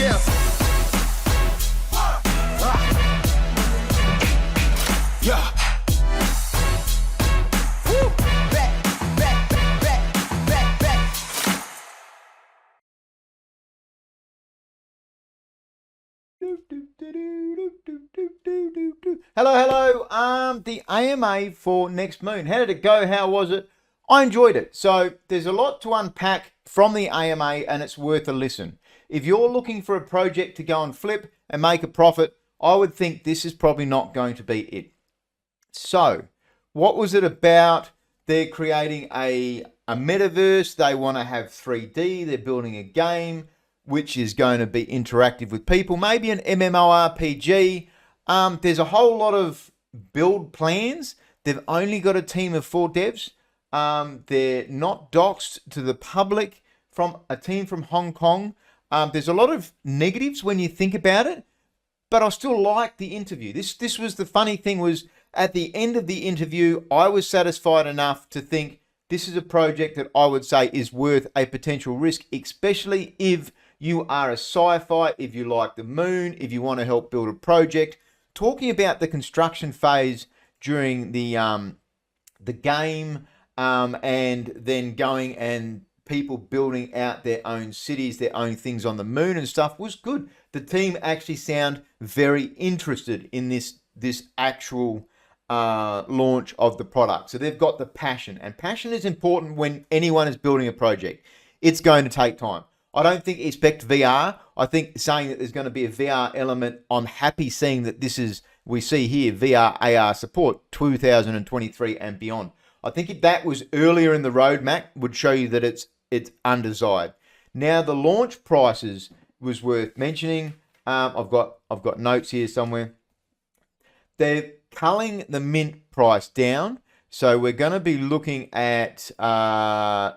Yeah. Yeah. Woo. Back, back, back, back, back, back. Hello, hello. The AMA for NextMoon. How did it go? How was it? I enjoyed it. So there's a lot to unpack from the AMA, and it's worth a listen. If you're looking for a project to go and flip and make a profit, I would think this is probably not going to be it. So, what was it about? They're creating a metaverse. They want to have 3D. They're building a game which is going to be interactive with people. Maybe an MMORPG. There's a whole lot of build plans. They've only got a team of 4 devs. They're not doxed to the public from a team from Hong Kong. There's a lot of negatives when you think about it, but I still like the interview. This was the funny thing was at the end of the interview, I was satisfied enough to think this is a project that I would say is worth a potential risk, especially if you are a sci-fi, if you like the moon, if you want to help build a project. Talking about the construction phase during the game, and then going and people building out their own cities, their own things on the moon and stuff was good. The team actually sound very interested in this actual launch of the product. So they've got the passion, and passion is important when anyone is building a project. It's going to take time. I don't think expect VR. I think saying that there's going to be a VR element, I'm happy seeing that this is, we see here VR AR support 2023 and beyond. I think if that was earlier in the roadmap would show you that it's undesired. Now the launch prices was worth mentioning. I've got notes here somewhere. They're culling the mint price down, so we're going to be looking at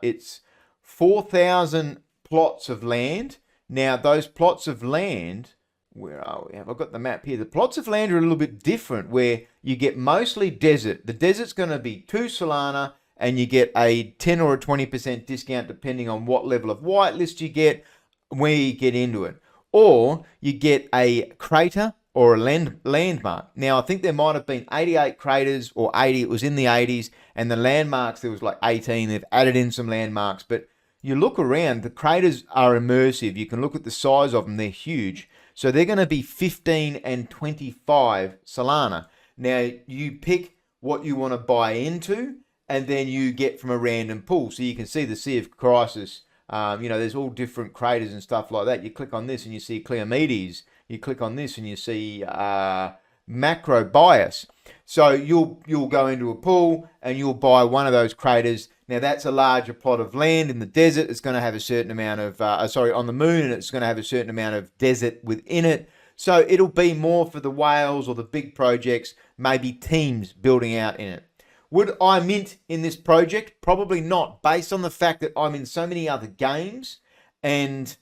it's 4,000 plots of land. Now those plots of land, where are we? Have I got the map here? The plots of land are a little bit different, where you get mostly desert. The desert's going to be 2 Solana, and you get a 10 or a 20% discount depending on what level of whitelist you get, where you get into it. Or you get a crater or a landmark. Now, I think there might have been 88 craters or 80. It was in the 80s, and the landmarks, there was like 18. They've added in some landmarks, but you look around, the craters are immersive. You can look at the size of them. They're huge. So they're going to be 15 and 25 Solana. Now, you pick what you want to buy into, and then you get from a random pool. So you can see the Sea of Crisis. There's all different craters and stuff like that. You click on this and you see Cleomedes. You click on this and you see Macro Bias. So you'll go into a pool and you'll buy one of those craters. Now that's a larger plot of land in the desert. It's going to have a certain amount of, on the moon, and it's going to have a certain amount of desert within it. So it'll be more for the whales or the big projects, maybe teams building out in it. Would I mint in this project? Probably not, based on the fact that I'm in so many other games and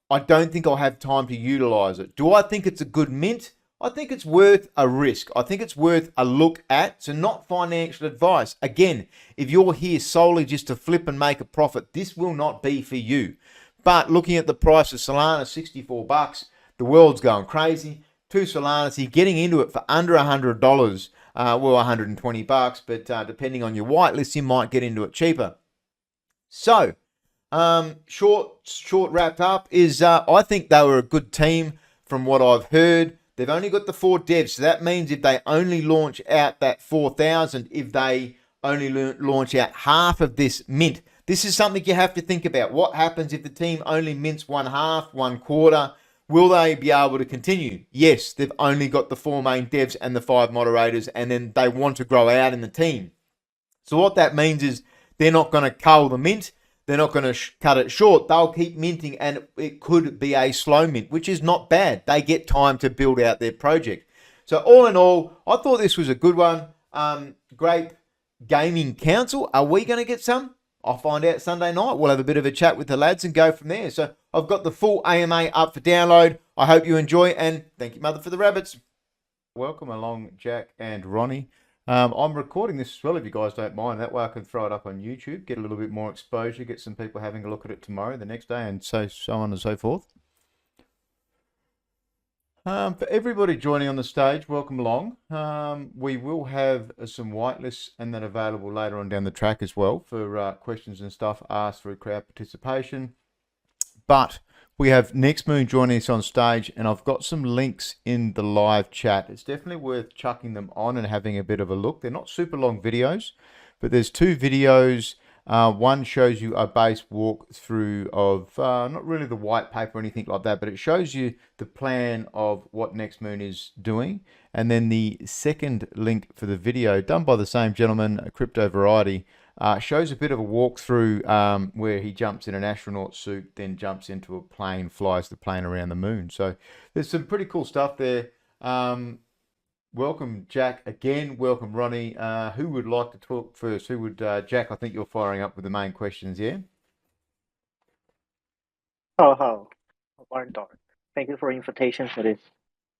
I don't think I'll have time to utilize it. Do I think it's a good mint? I think it's worth a risk. I think it's worth a look at. So not financial advice. Again, if you're here solely just to flip and make a profit, this will not be for you. But looking at the price of Solana, $64, the world's going crazy. 2 Solana, so you're getting into it for under $100. $120, but depending on your whitelist, you might get into it cheaper. So, short wrapped up is I think they were a good team from what I've heard. They've only got the 4 devs, so that means if they only launch out that 4,000, if they only launch out half of this mint, this is something you have to think about. What happens if the team only mints 1/2, 1/4? Will they be able to continue? Yes, they've only got the 4 main devs and the 5 moderators, and then they want to grow out in the team. So what that means is they're not going to cull the mint. They're not going to cut it short. They'll keep minting, and it could be a slow mint, which is not bad. They get time to build out their project. So all in all, I thought this was a good one. Great Gaming Council. Are we going to get some? I'll find out Sunday night. We'll have a bit of a chat with the lads and go from there. So I've got the full AMA up for download. I hope you enjoy, and thank you, Mother, for the rabbits. Welcome along, Jack and Ronnie. I'm recording this as well, if you guys don't mind. That way I can throw it up on YouTube, get a little bit more exposure, get some people having a look at it tomorrow, the next day, and so on and so forth. For everybody joining on the stage, welcome along. We will have some whitelists and then available later on down the track as well for questions and stuff asked through crowd participation. But we have NextMoon joining us on stage, and I've got some links in the live chat. It's definitely worth chucking them on and having a bit of a look. They're not super long videos, but there's two videos. One shows you a base walkthrough of not really the white paper or anything like that, but it shows you the plan of what NextMoon is doing. And then the second link for the video, done by the same gentleman, Crypto Variety, shows a bit of a walkthrough where he jumps in an astronaut suit, then jumps into a plane, flies the plane around the moon. So there's some pretty cool stuff there. Welcome, Jack, again. Welcome, Ronnie. Who would like to talk first? Who would, Jack, I think you're firing up with the main questions, yeah? Hello, Portor. Thank you for invitation for this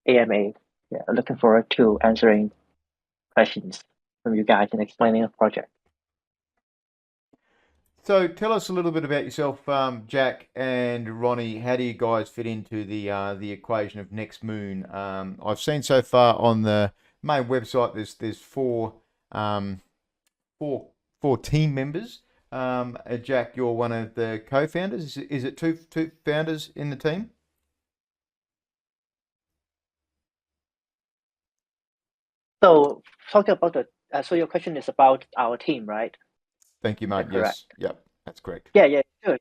AMA. Yeah, looking forward to answering questions from you guys and explaining the project. So tell us a little bit about yourself, Jack and Ronnie. How do you guys fit into the equation of NextMoon? I've seen so far on the main website there's four team members. Jack, you're one of the co-founders. Is it two founders in the team? So talking about the so your question is about our team, right? Thank you, mate. Is that correct? Yes. Yep. That's correct. Yeah, sure.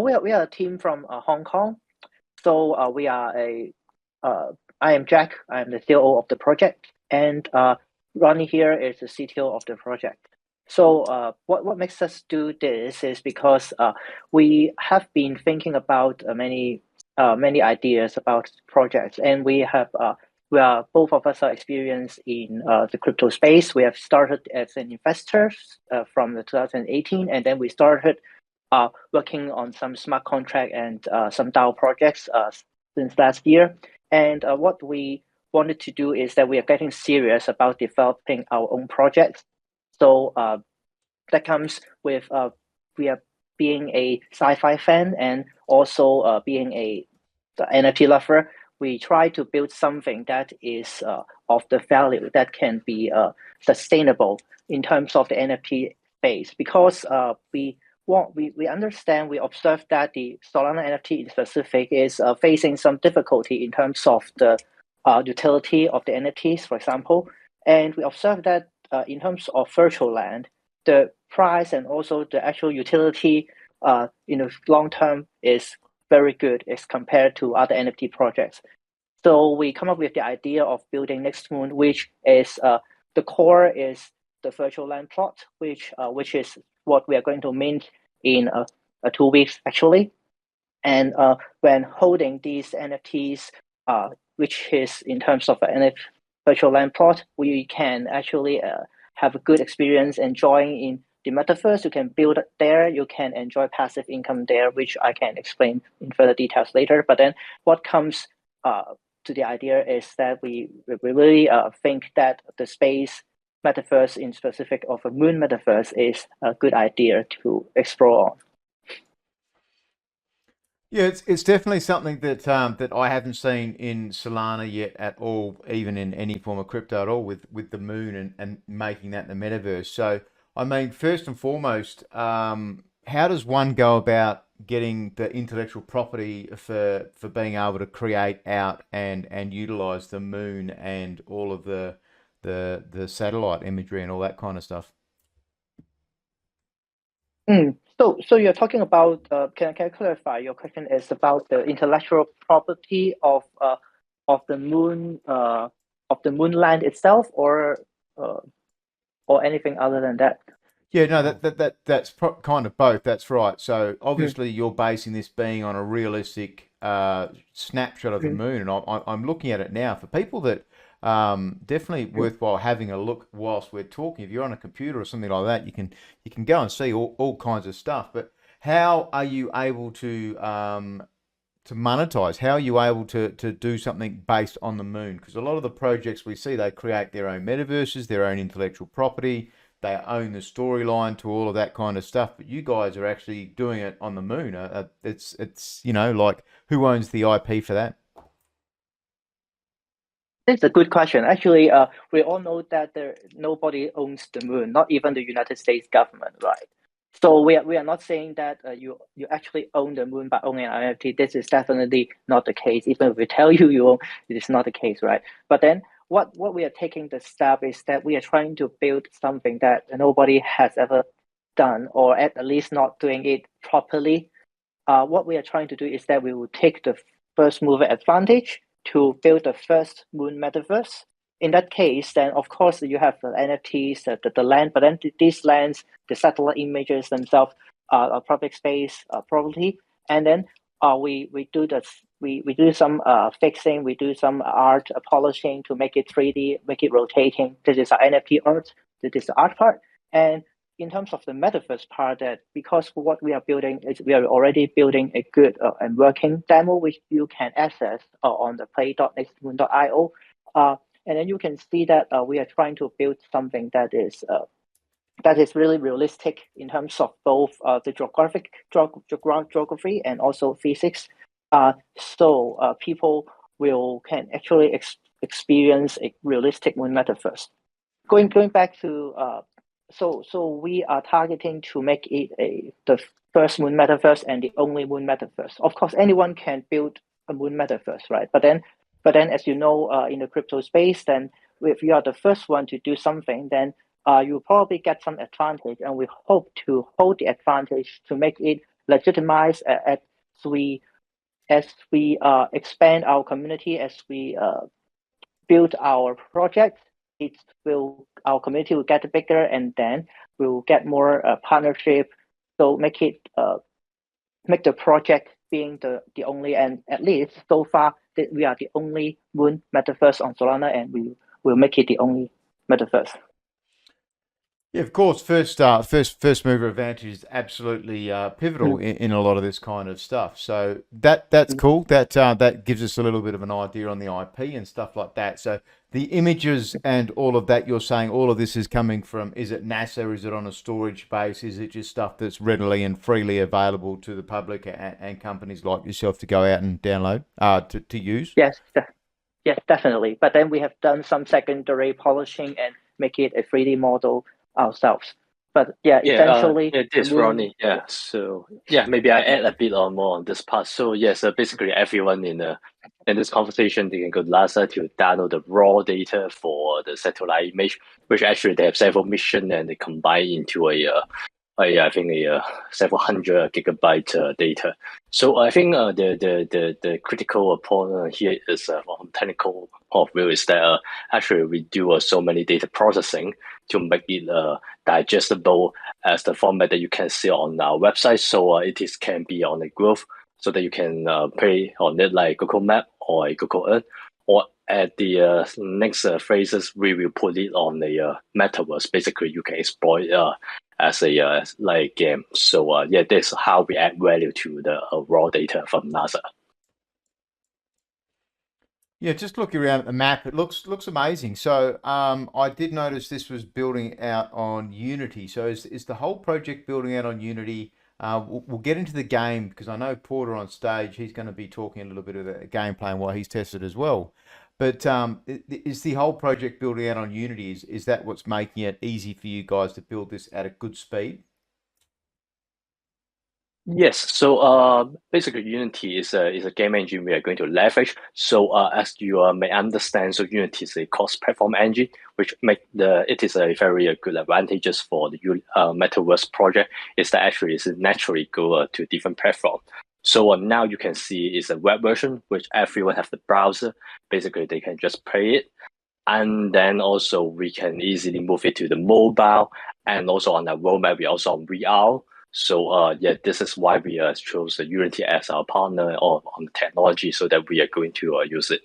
We are a team from Hong Kong. So we are I am Jack. I am the COO of the project, and Ronnie here is the CTO of the project. So what makes us do this is because we have been thinking about many ideas about projects, and we are both of us are experienced in the crypto space. We have started as an investor from the 2018, and then we started working on some smart contract and some DAO projects since last year. And what we wanted to do is that we are getting serious about developing our own projects. So that comes with we are being a sci-fi fan and also being the NFT lover. We try to build something that is of the value that can be sustainable in terms of the NFT space, because we understand, we observe that the Solana NFT in specific is facing some difficulty in terms of the utility of the NFTs, for example. And we observe that in terms of virtual land, the price and also the actual utility in the long term is very good as compared to other NFT projects. So we come up with the idea of building NextMoon, which is the core is the virtual land plot, which is what we are going to mint in 2 weeks actually. And when holding these NFTs, which is in terms of an virtual land plot, we can actually have a good experience enjoying in the metaverse. You can build there, you can enjoy passive income there, which I can explain in further details later. But then what comes to the idea is that we really think that the space metaverse in specific of a moon metaverse is a good idea to explore on. Yeah, it's definitely something that that I haven't seen in Solana yet at all, even in any form of crypto at all, with the moon and making that the metaverse. So, I mean, first and foremost, how does one go about getting the intellectual property for being able to create out and utilize the moon and all of the satellite imagery and all that kind of stuff? So you're talking about, can I clarify? Your question is about the intellectual property of the moon land itself, or anything other than that? Yeah, no, that's kind of both. That's right. So obviously you're basing this being on a realistic snapshot of the moon, and I'm looking at it now. For people that definitely worthwhile having a look whilst we're talking. If you're on a computer or something like that, you can go and see all kinds of stuff. But how are you able to monetize? How are you able to do something based on the moon? Because a lot of the projects we see, they create their own metaverses, their own intellectual property. They own the storyline to all of that kind of stuff. But you guys are actually doing it on the moon. It's like, who owns the IP for that? That's a good question. Actually, we all know that nobody owns the moon, not even the United States government, right? So we are not saying that you actually own the moon by owning an NFT. This is definitely not the case. Even if we tell you you own, it is not the case, right? But then what we are taking the step is that we are trying to build something that nobody has ever done, or at least not doing it properly. What we are trying to do is that we will take the first mover advantage to build the first moon metaverse. In that case, then of course you have the NFTs, the land, but then these lands, the satellite images themselves are public space property, and then we do some fixing, we do some art polishing to make it 3D, make it rotating. This is our NFT art. This is the art part, and in terms of the metaverse part, that because what we are building is we are already building a good and working demo which you can access on the play.nextmoon.io, and then you can see that we are trying to build something that is really realistic in terms of both the geography and also physics. So people can actually experience a realistic moon metaverse. Going back to so we are targeting to make it the first moon metaverse and the only moon metaverse. Of course, anyone can build a moon metaverse, right? But then, as you know, in the crypto space, then if you are the first one to do something, then you probably get some advantage, and we hope to hold the advantage to make it legitimized as we expand our community, as we build our project. Our community will get bigger, and then we'll get more partnership. So make the project being the only, and at least so far that we are the only moon metaverse on Solana, and we will make it the only metaverse. Yeah, of course. First mover advantage is absolutely pivotal in a lot of this kind of stuff. So that's cool. That gives us a little bit of an idea on the IP and stuff like that. So the images and all of that, you're saying all of this is coming from, is it NASA? Is it on a storage base? Is it just stuff that's readily and freely available to the public and companies like yourself to go out and download, to use? Yes, definitely. But then we have done some secondary polishing and make it a 3D model ourselves. But essentially, this Ronnie. Yeah, so maybe I add a bit on more on this part. So yes, basically everyone in this conversation, they can go to NASA to download the raw data for the satellite image, which actually they have several missions and they combine into I think a several hundred gigabyte data. So I think the critical point here is from technical point of view is that actually we do so many data processing to make it digestible as the format that you can see on our website. So it can be on a graph, so that you can play on it like Google Map or a Google Earth, or at the next phases we will put it on the metaverse. Basically, you can exploit as a like game. So that's how we add value to the raw data from NASA. Yeah, just looking around at the map, it looks amazing. So I did notice this was building out on Unity. So is the whole project building out on Unity? We'll get into the game because I know Porter on stage, he's going to be talking a little bit of the gameplay and what he's tested as well. But is the whole project building out on Unity? Is that what's making it easy for you guys to build this at a good speed? Yes, so basically Unity is a game engine we are going to leverage. So as you may understand, so Unity is a cross-platform engine, which it is a very good advantages for the Metaverse project. Is that actually is naturally go to different platform. So now you can see is a web version, which everyone have the browser. Basically, they can just play it. And then also we can easily move it to the mobile, and also on the roadmap, we also on VR. So this is why we chose Unity as our partner on the technology, so that we are going to use it.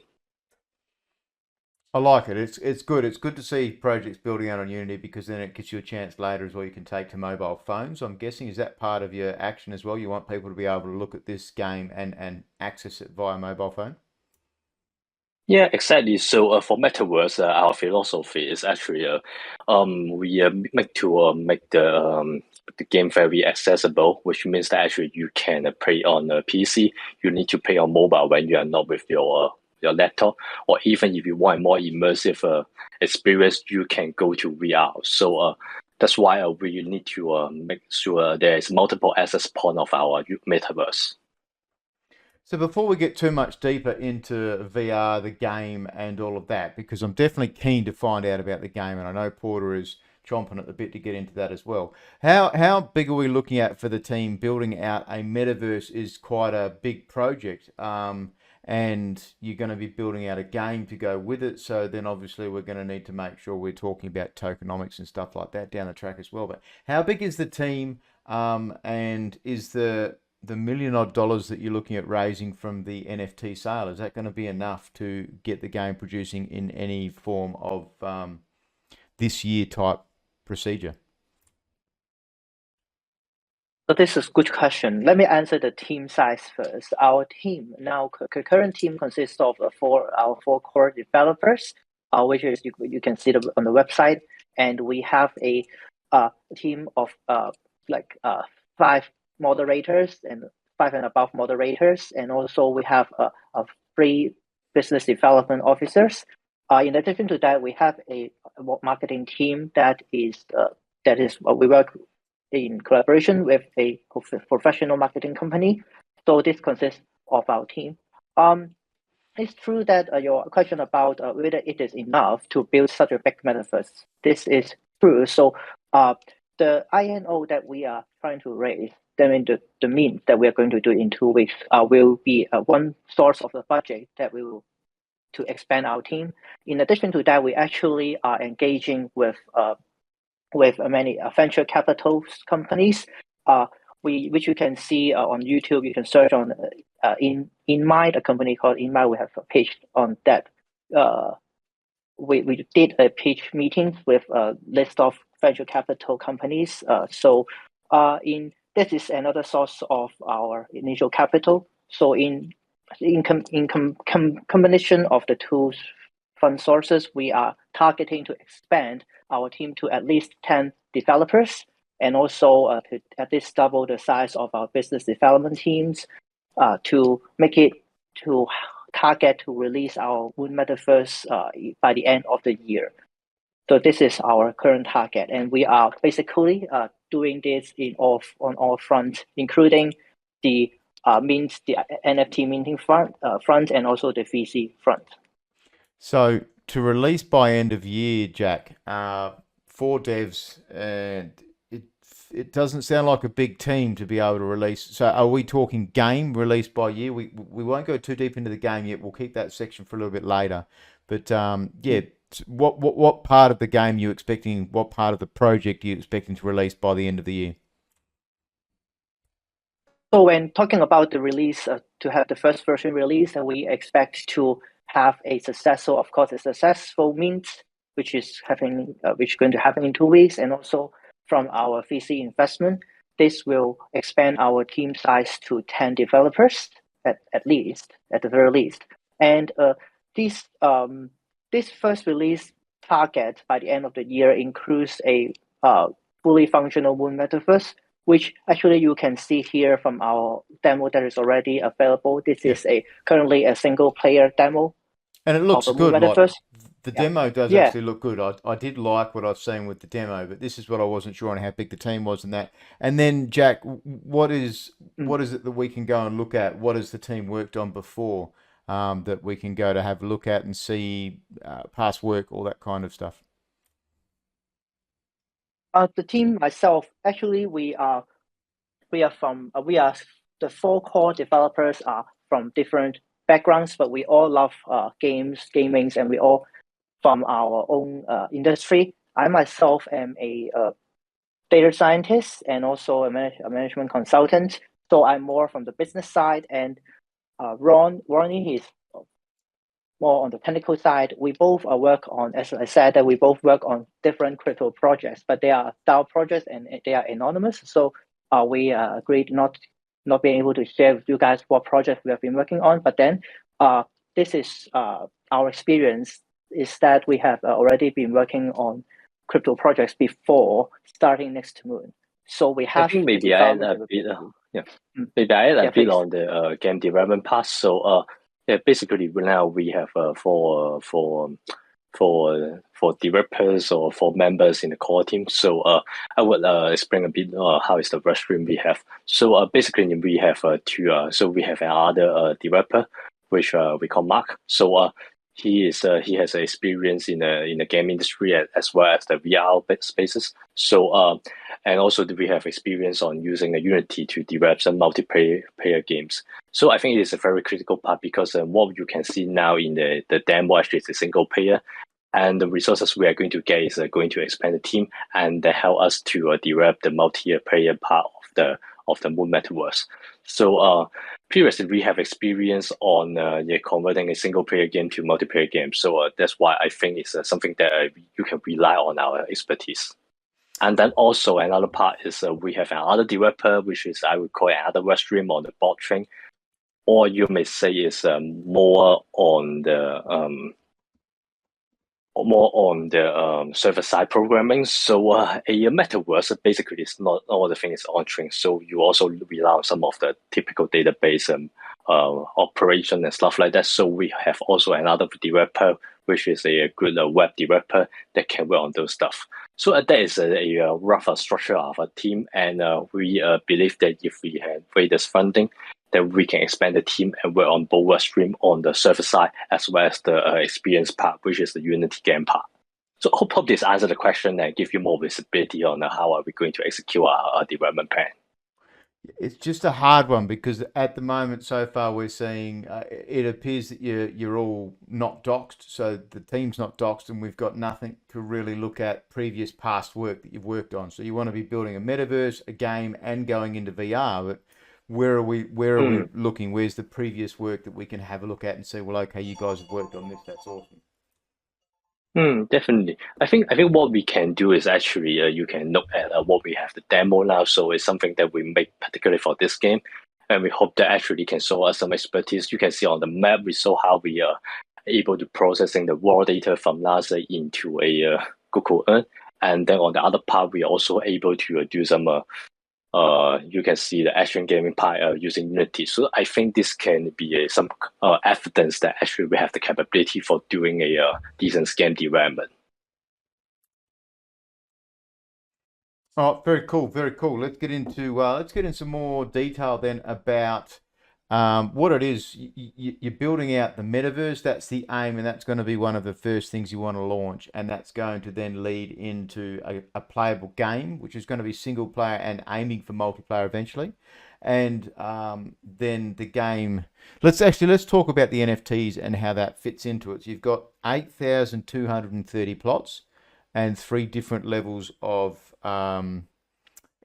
I like it. It's good. It's good to see projects building out on Unity because then it gives you a chance later as well. You can take to mobile phones. I'm guessing, is that part of your action as well? You want people to be able to look at this game and access it via mobile phone? Yeah, exactly. So for Metaverse, our philosophy is actually we make the game very accessible, which means that actually you can play on a PC. You need to play on mobile when you are not with your your laptop, or even if you want a more immersive experience, you can go to VR. So that's why we need to make sure there is multiple access point of our metaverse. So before we get too much deeper into VR, the game, and all of that, because I'm definitely keen to find out about the game, and I know Porter is chomping at the bit to get into that as well. How big are we looking at for the team? Building out a metaverse is quite a big project, and you're going to be building out a game to go with it. So then obviously we're going to need to make sure we're talking about tokenomics and stuff like that down the track as well. But how big is the team, and is the $1 million odd that you're looking at raising from the NFT sale, is that going to be enough to get the game producing in any form of this year type procedure? So this is a good question. Let me answer the team size first. Our team now, current team consists of our four core developers, which is you can see on the website, and we have a team of 5 moderators and 5 and above moderators, and also we have 3 business development officers. In addition to that, we have a marketing team that is we work in collaboration with a professional marketing company. So this consists of our team. It's true that your question about whether it is enough to build such a big metaverse, this is true. So the INO that we are trying to raise, the means that we are going to do in 2 weeks, will be one source of the budget that we will to expand our team. In addition to that, we actually are engaging with many venture capital companies, which you can see on YouTube. You can search on InMind, a company called InMind. We have a page on that. We did a pitch meeting with a list of venture capital companies. This is another source of our initial capital. So in combination of the two fund sources, we are targeting to expand our team to at least 10 developers, and also to at least double the size of our business development teams, to make it to target to release our Moon Metaverse by the end of the year. So this is our current target, and we are basically doing this on all fronts, including the NFT minting front, and also the VC front. So to release by end of year, Jack, 4 devs, and it doesn't sound like a big team to be able to release. So are we talking game release by year? We won't go too deep into the game yet. We'll keep that section for a little bit later. But yeah, what part of the game are you expecting? What part of the project are you expecting to release by the end of the year? So when talking about the release, to have the first version release, we expect to have a successful mint, which is going to happen in 2 weeks, and also from our VC investment. This will expand our team size to 10 developers at the very least. And this first release target by the end of the year includes a fully functional Moon Metaverse, which actually you can see here from our demo that is already available. This is currently a single player demo. And it looks good. The demo does actually look good. I did like what I've seen with the demo, but this is what I wasn't sure on how big the team was and that. And then, Jack, what is it that we can go and look at? What has the team worked on before that we can go to have a look at and see past work, all that kind of stuff? The team myself, actually, we are the 4 core developers are from different backgrounds, but we all love gaming, and we all from our own industry. I myself am a data scientist and also a management consultant. So I'm more from the business side, and Ronnie is more on the technical side. We both work on, as I said, that we both work on different crypto projects, but they are DAO projects and they are anonymous. So we agreed not being able to share with you guys what projects we have been working on. But then this is our experience is that we have already been working on crypto projects before starting NextMoon. So we have. I think maybe I add a bit. Maybe I add a bit on the game development part. So Yeah, basically now we have for developers or for members in the core team. So I would explain a bit how is the work stream we have. So basically we have two. So we have another developer which we call Mark. So he has experience in the game industry as well as the VR spaces. So and also we have experience on using the Unity to develop some multiplayer games. So I think it is a very critical part because what you can see now in the demo actually is a single player, and the resources we are going to get is going to expand the team and help us to develop the multiplayer part of the Moon Metaverse. So previously we have experience on converting a single player game to multiplayer game. So that's why I think it's something that you can rely on our expertise. And then also another part is we have another developer, which is I would call another work stream on the bot thing, or you may say is more on the server side programming. So a metaverse basically is not all the things on chain. So you also rely on some of the typical database operation and stuff like that. So we have also another developer, which is a good web developer that can work on those stuff. So that is a rough structure of a team, and we believe that if we have raise funding, then we can expand the team and work on both work stream on the server side as well as the experience part, which is the Unity game part. So hope this answers the question and give you more visibility on how are we going to execute our development plan. It's just a hard one because at the moment, so far, we're seeing it appears that you're all not doxed, so the team's not doxed, and we've got nothing to really look at previous past work that you've worked on. So you want to be building a metaverse, a game, and going into VR. But where are we? Where are we looking? Where's the previous work that we can have a look at and say, well, okay, you guys have worked on this. That's awesome. Definitely. I think what we can do is actually you can look at what we have the demo now. So it's something that we make particularly for this game, and we hope that actually can show us some expertise. You can see on the map we saw how we are able to processing the raw data from NASA into a Google Earth, and then on the other part we are also able to do some you can see the action gaming part using Unity. So I think this can be some evidence that actually we have the capability for doing a decent game development. Oh, very cool, very cool. Let's get into some more detail then about what it is. You're building out the metaverse. That's the aim, and that's going to be one of the first things you want to launch, and that's going to then lead into a playable game, which is going to be single player and aiming for multiplayer eventually. And then the game. Let's talk about the NFTs and how that fits into it. So you've got 8,230 plots and 3 different levels of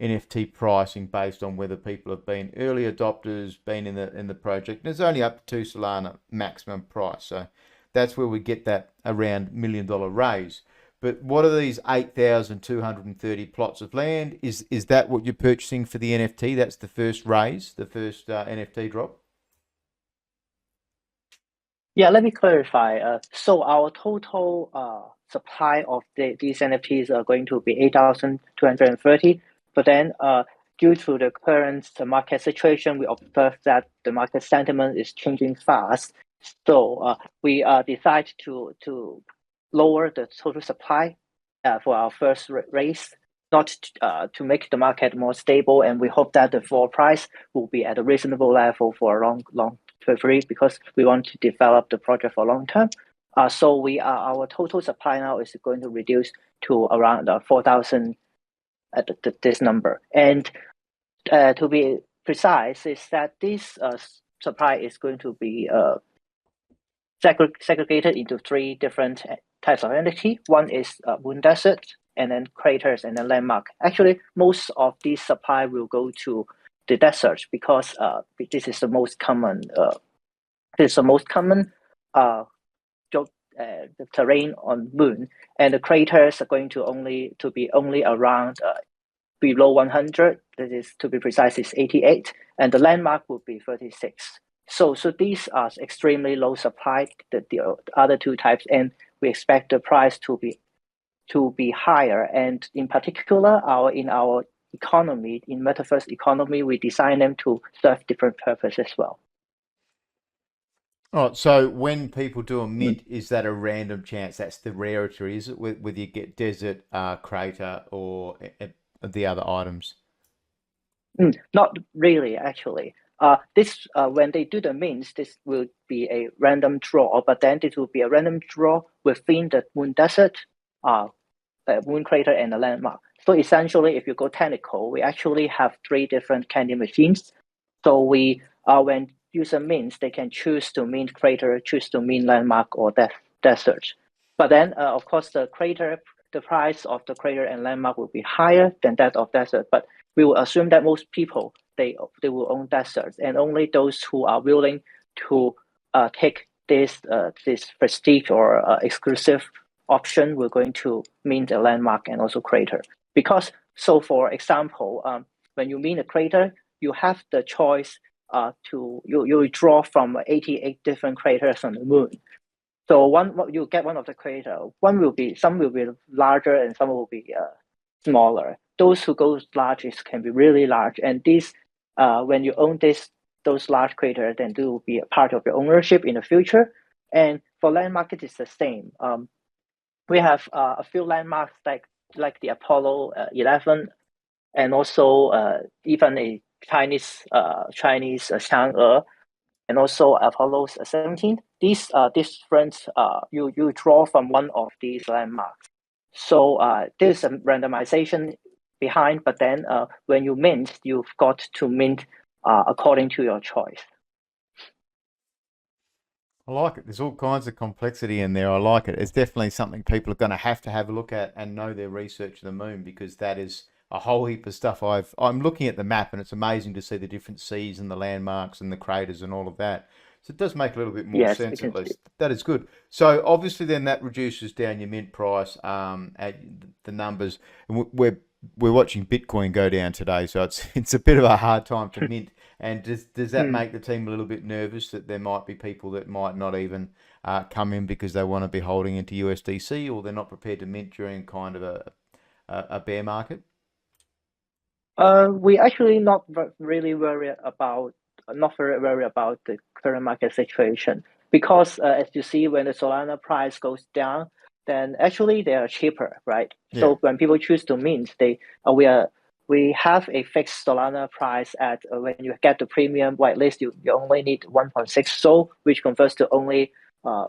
NFT pricing based on whether people have been early adopters, been in the project. And it's only up to 2 Solana maximum price, so that's where we get that around $1 million raise. But what are these 8,230 plots of land? Is that what you're purchasing for the NFT? That's the first raise, the first NFT drop. Yeah, let me clarify. So our total supply of these NFTs are going to be 8,230. But then, due to the current market situation, we observe that the market sentiment is changing fast. So we decide to lower the total supply for our first raise, not to make the market more stable. And we hope that the floor price will be at a reasonable level for a long free, because we want to develop the project for long term. So our total supply now is going to reduce to around 4,000 at this number. And to be precise, is that this supply is going to be segregated into 3 different types of entity. One is Moon Desert, and then Crators, and then Landmark. Actually, most of these supply will go to the desert because this is the most common. The terrain on Moon, and the craters are going to be only around below 100. That is, to be precise, is 88, and the landmark will be 36. So these are extremely low supply, the other 2 types, and we expect the price to be higher. And in particular, in our economy, in metaverse economy, we design them to serve different purposes as well. All right, so when people do a mint, is that a random chance? That's the rarity, is it? Whether you get desert, crater, or the other items? Not really, actually. This when they do the means, this will be a random draw, but then this will be a random draw within the moon desert, uh, moon crater, and a landmark. So essentially, if you go technical, we actually have three different candy machines. So we when user means they can choose to mint crater, choose to mint landmark or desert. But then of course the price of the crater and landmark will be higher than that of desert. But we will assume that most people they will own deserts, and only those who are willing to take this prestige or exclusive option, we're going to mint a landmark and also crater. Because so for example, when you mint a crater, you have the choice you draw from 88 different craters on the moon. So you get one of the crater. Some will be larger and some will be smaller. Those who go largest can be really large, and these when you own those large craters, then they will be a part of your ownership in the future. And for landmark, it is the same. We have a few landmarks like the Apollo 11, and also even a Chinese Chang'e, and also Apollo 17. These different. You draw from one of these landmarks. So there's some randomization behind, but then when you mint, you've got to mint according to your choice. I like it. There's all kinds of complexity in there. I like it. It's definitely something people are going to have a look at and know their research of the moon, because that is a whole heap of stuff. I'm looking at the map and it's amazing to see the different seas and the landmarks and the craters and all of that. So it does make a little bit more Yes, we sense can at see. least. That is good. So obviously then that reduces down your mint price at the numbers. And we're watching Bitcoin go down today, so it's a bit of a hard time to mint. And does that Hmm. make the team a little bit nervous that there might be people that might not even come in because they want to be holding into USDC, or they're not prepared to mint during kind of a bear market? We actually really worry about not very worry about the current market situation, because as you see, when the Solana price goes down, then actually they are cheaper, right? Yeah. So when people choose to mint, we have a fixed Solana price at when you get the premium whitelist, you only need 1.6 SOL, which converts to only uh,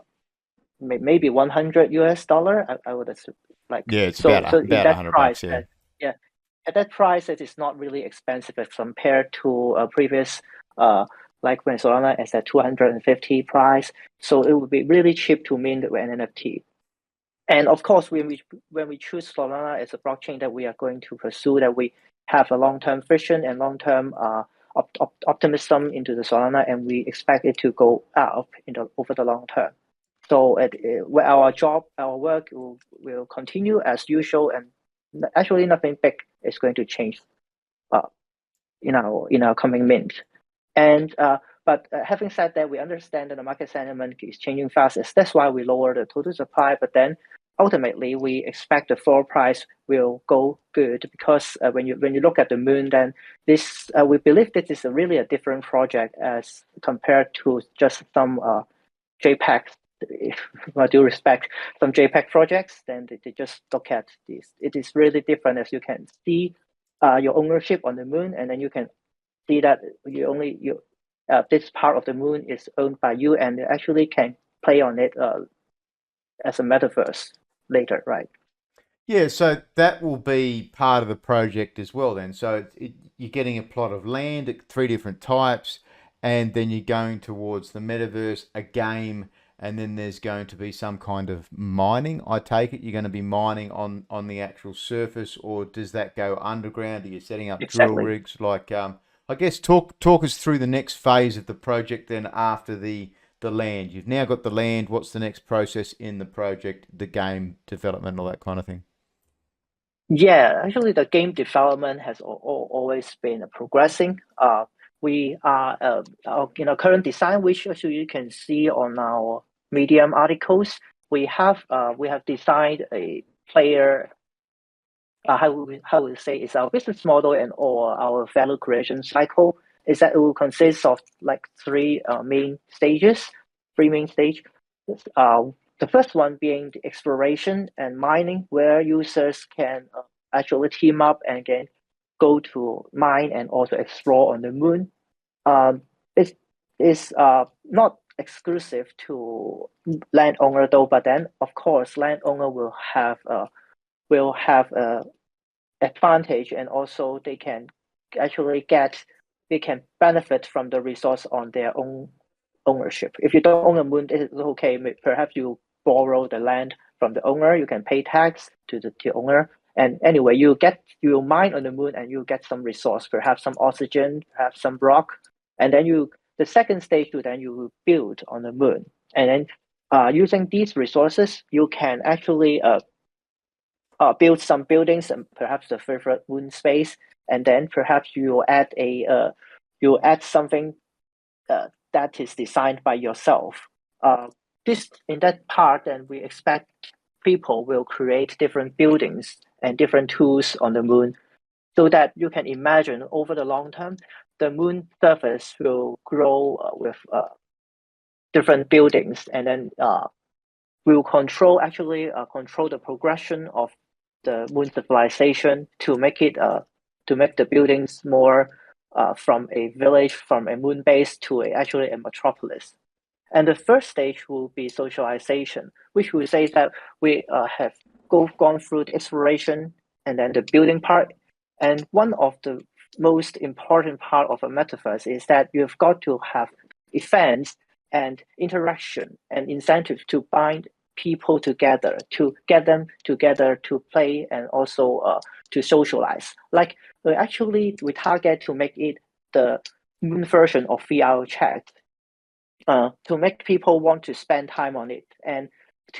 maybe 100 US dollar. I would assume, like, Yeah, it's so in about that $100. price, Yeah. yeah, at that price it is not really expensive as compared to a previous uh like when Solana is at 250 price. So it would be really cheap to mint an NFT. And of course, when we choose Solana as a blockchain that we are going to pursue, that we have a long-term vision and long-term optimism into the Solana, and we expect it to go up over the long term. So our work will continue as usual, and actually nothing big is going to change uh, in our coming mint. And but having said that, we understand that the market sentiment is changing fast. That's why we lower the total supply. But then ultimately, we expect the floor price will go good, because when you look at the moon, then this we believe this is really a different project as compared to just some JPEG. If with due respect, some JPEG projects, then they just look at this. It is really different, as you can see your ownership on the moon, and then you can see that you this part of the moon is owned by you, and you actually can play on it as a metaverse later, right? Yeah, so that will be part of the project as well then. So you're getting a plot of land at three different types, and then you're going towards the metaverse, a game, and then there's going to be some kind of mining. I take it you're going to be mining on the actual surface, or does that go underground? Are you setting up drill Exactly. rigs? Like, I guess talk us through the next phase of the project then after the land. You've now got the land. What's the next process in the project, the game development, all that kind of thing? Yeah, actually, the game development has always been progressing. We are in our current design, which actually you can see on our Medium articles. We have designed a player. How we say is our business model and or our value creation cycle is that it will consist of like three main stages. main stage. The first one being the exploration and mining, where users can actually team up and can go to mine and also explore on the moon. It's not exclusive to landowner though, but then of course landowner will have a advantage, and also they can benefit from the resource on their own ownership. If you don't own a moon, it's okay. Perhaps you borrow the land from the owner. You can pay tax to the owner, and anyway, you mine on the moon and you get some resource, perhaps some oxygen, perhaps some rock, and then the second stage then you will build on the moon, and then using these resources, you can actually build some buildings and perhaps the favorite moon space, and then perhaps you add something that is designed by yourself. In that part, then we expect people will create different buildings and different tools on the moon, so that you can imagine over the long term, the moon surface will grow with different buildings, and then will control the progression of the moon civilization to make the buildings more from a village, from a moon base to actually a metropolis. And the first stage will be socialization, which will say that we have gone through the exploration and then the building part. And one of the most important part of a metaverse is that you've got to have events and interaction and incentives to bind people together, to get them together to play and also to socialize. Like we target to make it the moon version of VR chat, to make people want to spend time on it and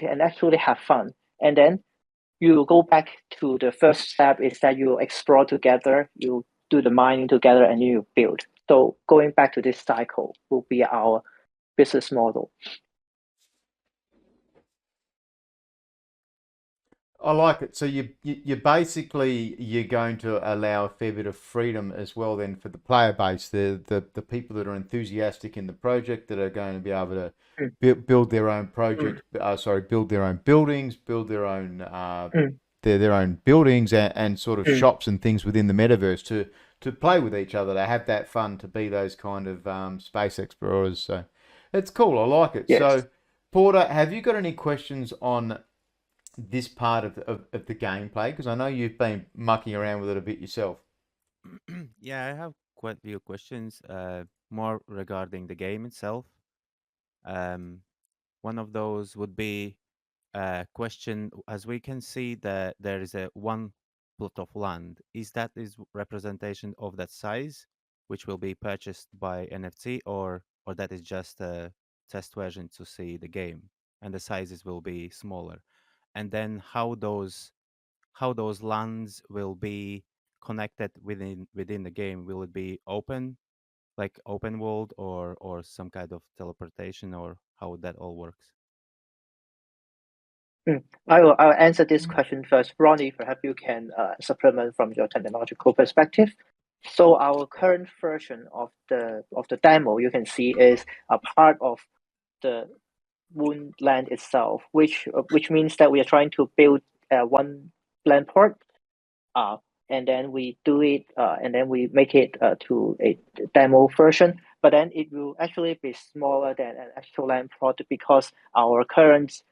actually have fun. And then you go back to the first step is that you explore together, you do the mining together, and you build. So going back to this cycle will be our business model. I like it. So you basically you're going to allow a fair bit of freedom as well then for the player base, the people that are enthusiastic in the project that are going to be able to build their own project. Build their own buildings, build their own their own buildings and sort of shops and things within the metaverse to play with each other, to have that fun, to be those kind of space explorers. So it's cool. I like it. Yes. So Porter, have you got any questions on this part of the gameplay? Because I know you've been mucking around with it a bit yourself. Yeah, I have quite a few questions, more regarding the game itself. One of those would be a question, as we can see that there is a one plot of land. Is that representation of that size, which will be purchased by NFT, or that is just a test version to see the game, and the sizes will be smaller? And then how those lands will be connected within the game? Will it be open, like open world, or some kind of teleportation, or how that all works? I'll answer this question first. Ronnie, perhaps you can supplement from your technological perspective. So our current version of the demo you can see is a part of the moon land itself, which means that we are trying to build one land port, and then we do it, and then we make it to a demo version. But then it will actually be smaller than an actual land port, because our current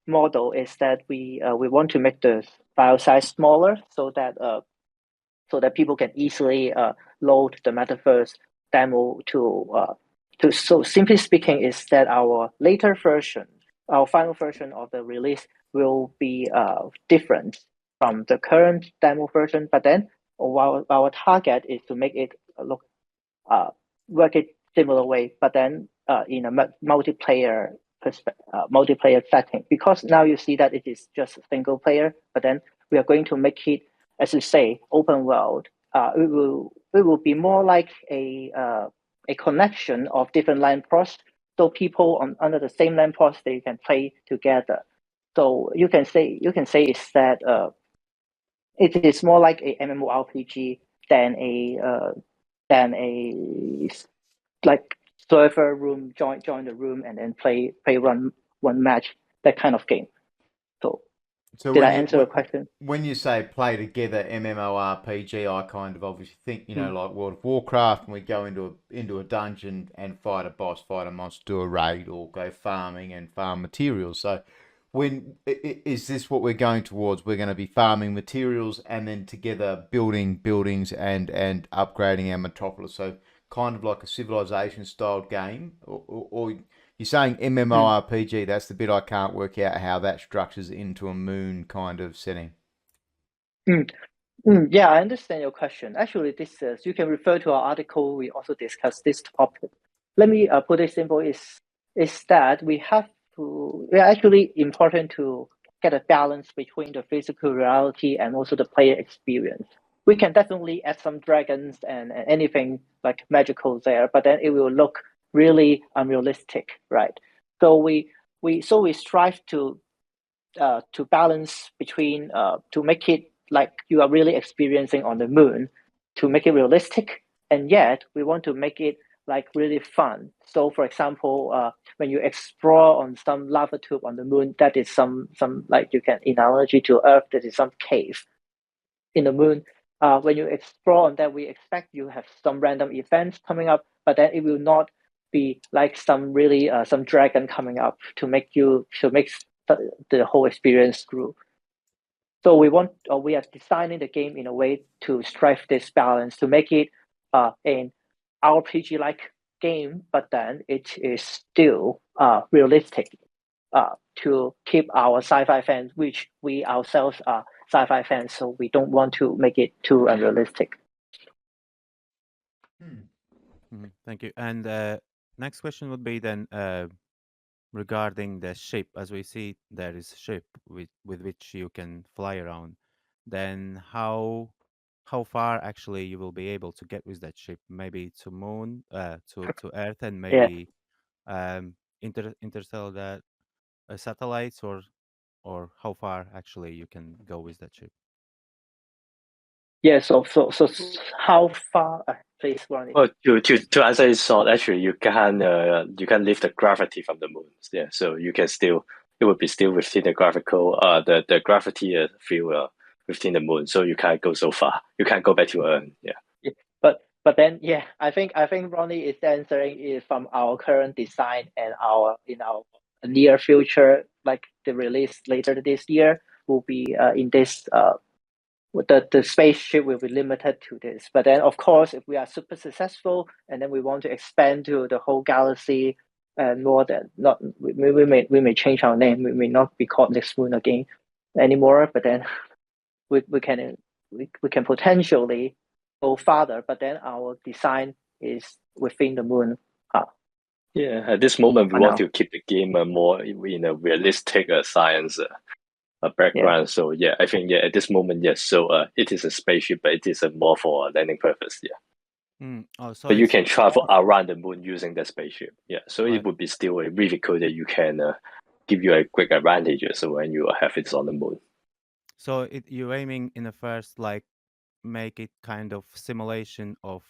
model is that we want to make the file size smaller so that people can easily load the metaverse demo so simply speaking is that our later version, our final version of the release will be different from the current demo version, but then our target is to make it work it similar way, but then in a multiplayer setting, because now you see that it is just a single player, but then we are going to make it, as you say, open world. It will be more like a connection of different land ports, so people under the same land ports, they can play together. So you can say is that it is more like a MMORPG than a like server room, join the room, and then play one match, that kind of game. So did I answer your question? When you say play together MMORPG, I kind of obviously think, like World of Warcraft, and we go into a dungeon and fight a boss, fight a monster, do a raid, or go farming and farm materials. So is this what we're going towards? We're going to be farming materials and then together building buildings and upgrading our metropolis. So kind of like a civilization style game, or you're saying MMORPG, that's the bit I can't work out how that structures into a moon kind of setting. Yeah, I understand your question. Actually, this you can refer to our article. We also discussed this topic. Let me put it simple: is that we are actually important to get a balance between the physical reality and also the player experience. We can definitely add some dragons and anything like magical there, but then it will look really unrealistic, right? So we strive to balance between to make it like you are really experiencing on the moon, to make it realistic, and yet we want to make it like really fun. So for example, when you explore on some lava tube on the moon, that is some like you can analogy to Earth, that is some cave in the moon. When you explore on that, we expect you have some random events coming up, but then it will not be like some really some dragon coming up to make the whole experience grow. So we are designing the game in a way to strive this balance, to make it an RPG-like game, but then it is still realistic, to keep our sci-fi fans, which we ourselves are sci-fi fans, so we don't want to make it too unrealistic. Thank you. And next question would be then regarding the ship. As we see, there is a ship with which you can fly around. Then how far actually you will be able to get with that ship? Maybe to moon, to Earth, and maybe interstellar satellites, or how far actually you can go with that ship? Yeah. So how far? Please, Ronnie. Well, to answer this short, actually, you can lift the gravity from the moon. Yeah, so you can still, it would be still within the the gravity field within the moon. So you can't go so far. You can't go back to Earth. Yeah. But then, yeah, I think Ronnie is answering it from our current design and our near future, like the release later this year will be in this the spaceship will be limited to this. But then, of course, if we are super successful and then we want to expand to the whole galaxy and more than not, we may change our name. We may not be called NextMoon again anymore. But then we can potentially go farther. But then our design is within the moon. Yeah, at this moment, we For want now. to keep the game more in a realistic science background. So yeah, I think at this moment, yes. So it is a spaceship, but it is more for a landing purpose. Yeah. Oh, so But you it's can travel around the moon using the spaceship. Yeah, so Right. it would be still a vehicle that you can give you a quick advantage. So when you have it on the moon. So you're aiming in the first, like, make it kind of simulation of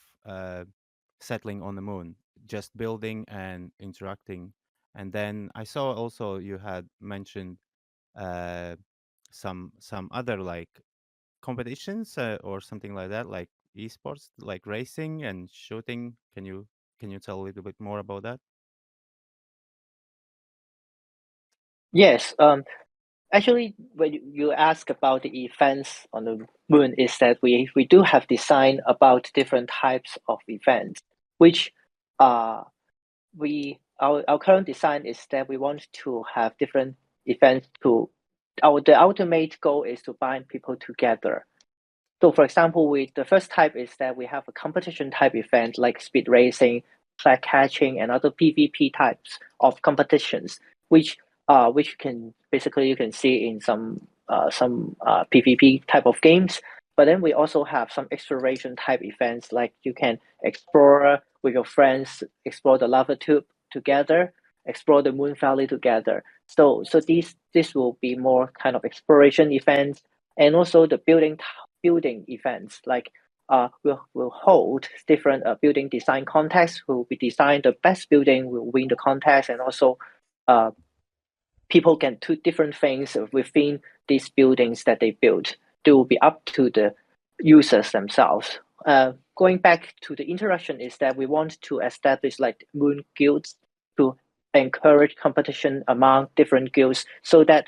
settling on the moon, just building and interacting. And then I saw also you had mentioned some other like competitions or something like that, like esports, like racing and shooting. Can you tell a little bit more about that? Yes. Actually, when you ask about the events on the moon, is that we do have design about different types of events, which our current design is that we want to have different events the ultimate goal is to bind people together. So for example, the first type is that we have a competition type event like speed racing, flag catching, and other PvP types of competitions, which you can see in some PvP type of games. But then we also have some exploration type events, like you can explore with your friends, explore the lava tube together, explore the moon valley together. So this will be more kind of exploration events, and also the building events, like will hold different building design contests. Will be design the best building will win the contest, and also people can do different things within these buildings that they built. They will be up to the users themselves. Going back to the interaction is that we want to establish like moon guilds to encourage competition among different guilds, so that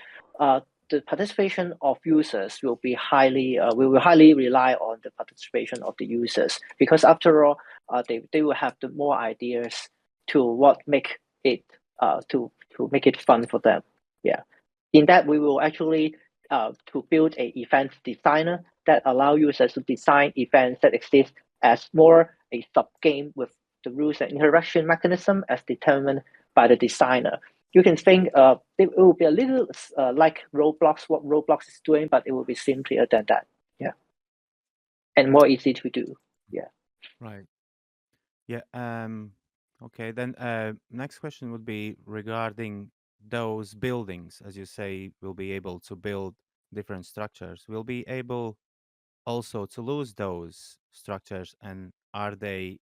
the participation of users will be highly we will highly rely on the participation of the users, because after all they will have the more ideas to what make it to make it fun for them. Yeah, in that we will actually to build a event designer that allow users to design events that exist as more a sub game with the rules and interaction mechanism as determined by the designer. You can think it will be a little like Roblox, what Roblox is doing, but it will be simpler than that. Yeah, and more easy to do. Yeah. Right. Yeah. Okay. Then next question would be regarding those buildings. As you say, we'll be able to build different structures. We'll be able also to lose those structures, and are they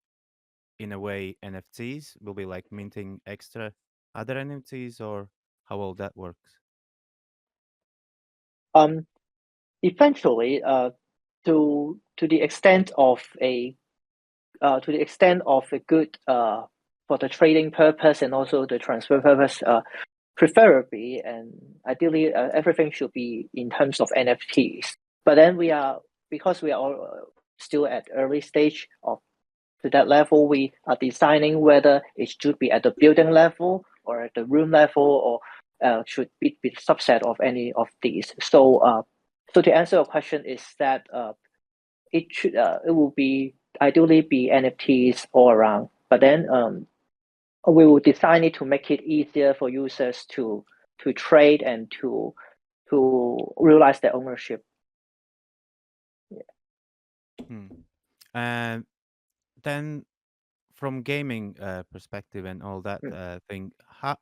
in a way NFTs? Will be like minting extra other NFTs, or how will that work? Eventually, to the extent of a good for the trading purpose and also the transfer purpose, preferably and ideally everything should be in terms of NFTs. But then because we are all still at early stage of to that level, we are designing whether it should be at the building level or at the room level, or should be subset of any of these. So to answer your question is that it will be ideally be NFTs all around, but then we will design it to make it easier for users to trade and to realize their ownership. And then from gaming perspective and all that thing, how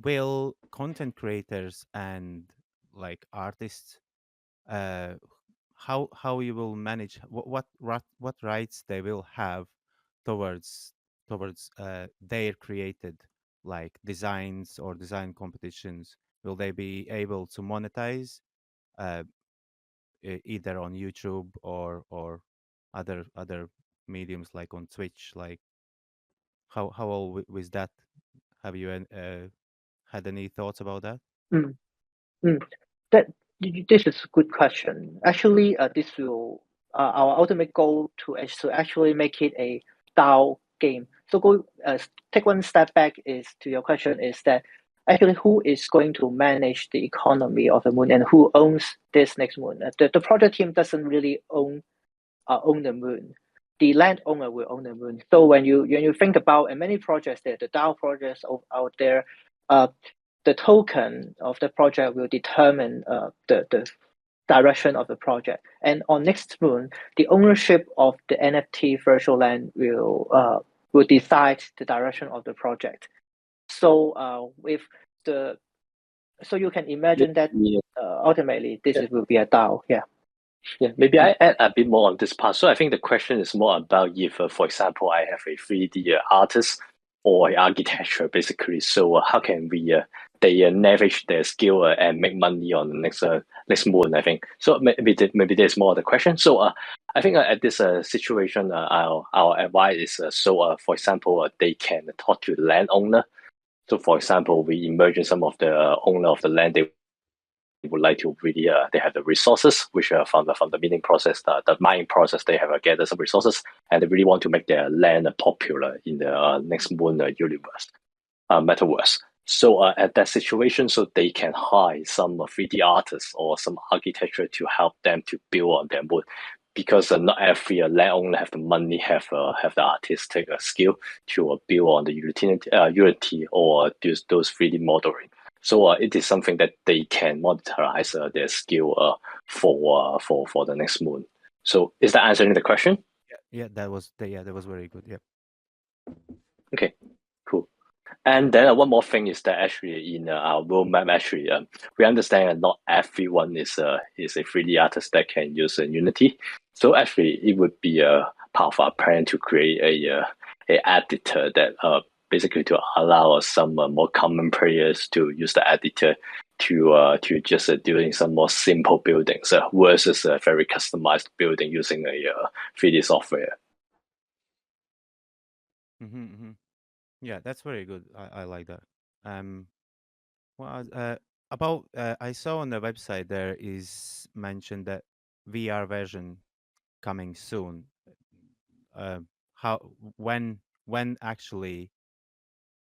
will content creators and like artists how you will manage what rights they will have towards their created like designs or design competitions? Will they be able to monetize either on YouTube or other mediums like on Twitch? Like how all with that? Have you had any thoughts about that? Mm. That this is a good question. Actually, this will our ultimate goal to actually make it a DAO game. So take one step back is to your question is that actually who is going to manage the economy of the moon and who owns this next moon? The project team doesn't really own the moon. The landowner will own the moon. So when you think about and many projects there, the DAO projects out there, the token of the project will determine the direction of the project. And on NextMoon, the ownership of the NFT virtual land will decide the direction of the project. So so you can imagine that ultimately this will be a DAO. Yeah. Yeah, maybe I add a bit more on this part. So I think the question is more about if, for example, I have a 3D artist or architecture, basically. So how can we they leverage their skill and make money on the next moon? I think so. Maybe there's more of the question. So I think at this situation, our advice is for example, they can talk to the landowner. So for example, we imagine some of the owner of the land they would like to really they have the resources which are from the mining process, the mining process, they have gathered some resources and they really want to make their land popular in the next moon universe, metaverse. So at that situation, so they can hire some 3D artists or some architecture to help them to build on their moon, because not every landowner have the money, have the artistic skill to build on the Unity or those 3D modeling. So it is something that they can monetize their skill for the next moon. So is that answering the question? Yeah, that was very good. Yeah. Okay, cool. And then one more thing is that actually in our roadmap, actually we understand that not everyone is a 3D artist that can use Unity. So actually, it would be a part of our plan to create a editor that basically to allow some more common players to use the editor to just doing some more simple buildings versus a very customized building using a 3D software. Yeah, that's very good. I like that. Well, about I saw on the website there is mentioned that VR version coming soon. How when actually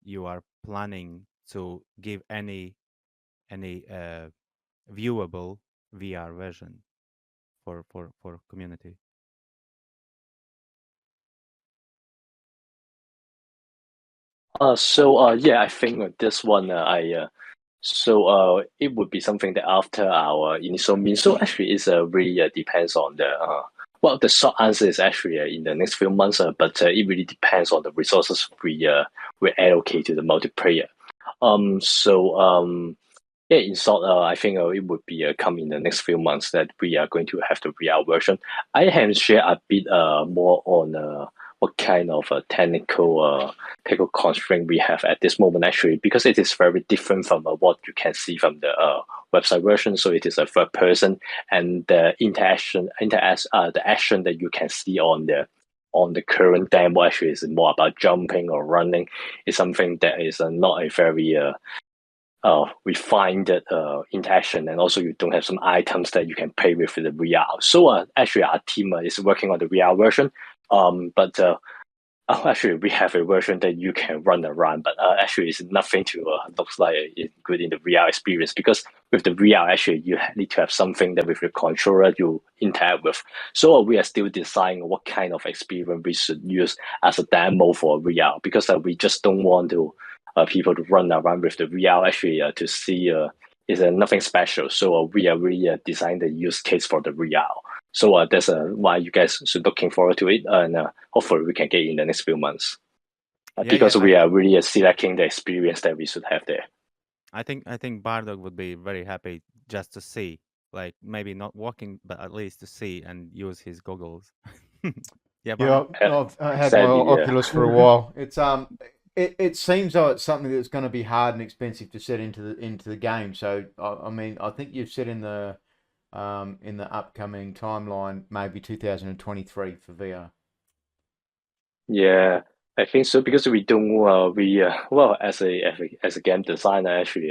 you are planning to give any viewable VR version for community? Yeah, I think this one it would be something that after our initial mean. So actually, it's really depends on the the short answer is actually in the next few months, but it really depends on the resources we allocate to the multiplayer. Yeah, in short, I think it would be come in the next few months that we are going to have the VR version. I have shared a bit more on what kind of technical constraint we have at this moment actually, because it is very different from what you can see from the website version. So it is a third person, and the the action that you can see on the current demo actually is more about jumping or running. Is something that is not a very refined interaction, and also you don't have some items that you can play with the VR. So actually, our team is working on the VR version. But actually, we have a version that you can run around, but actually, it's nothing to looks like good in the VR experience, because with the VR, actually, you need to have something that with the controller you interact with. So we are still deciding what kind of experience we should use as a demo for VR, because we just don't want to people to run around with the VR actually to see is nothing special. So we are really designing the use case for the VR. So that's why you guys should looking forward to it, and hopefully we can get in the next few months. Because we are really selecting the experience that we should have there. I think Bardock would be very happy just to see, like maybe not walking, but at least to see and use his goggles. Yeah, I've had my Oculus for a while. It's it seems though it's something that's going to be hard and expensive to set into the game. So I mean, I think you've said in the upcoming timeline maybe 2023 for VR. Yeah, I think so, because we don't as a game designer actually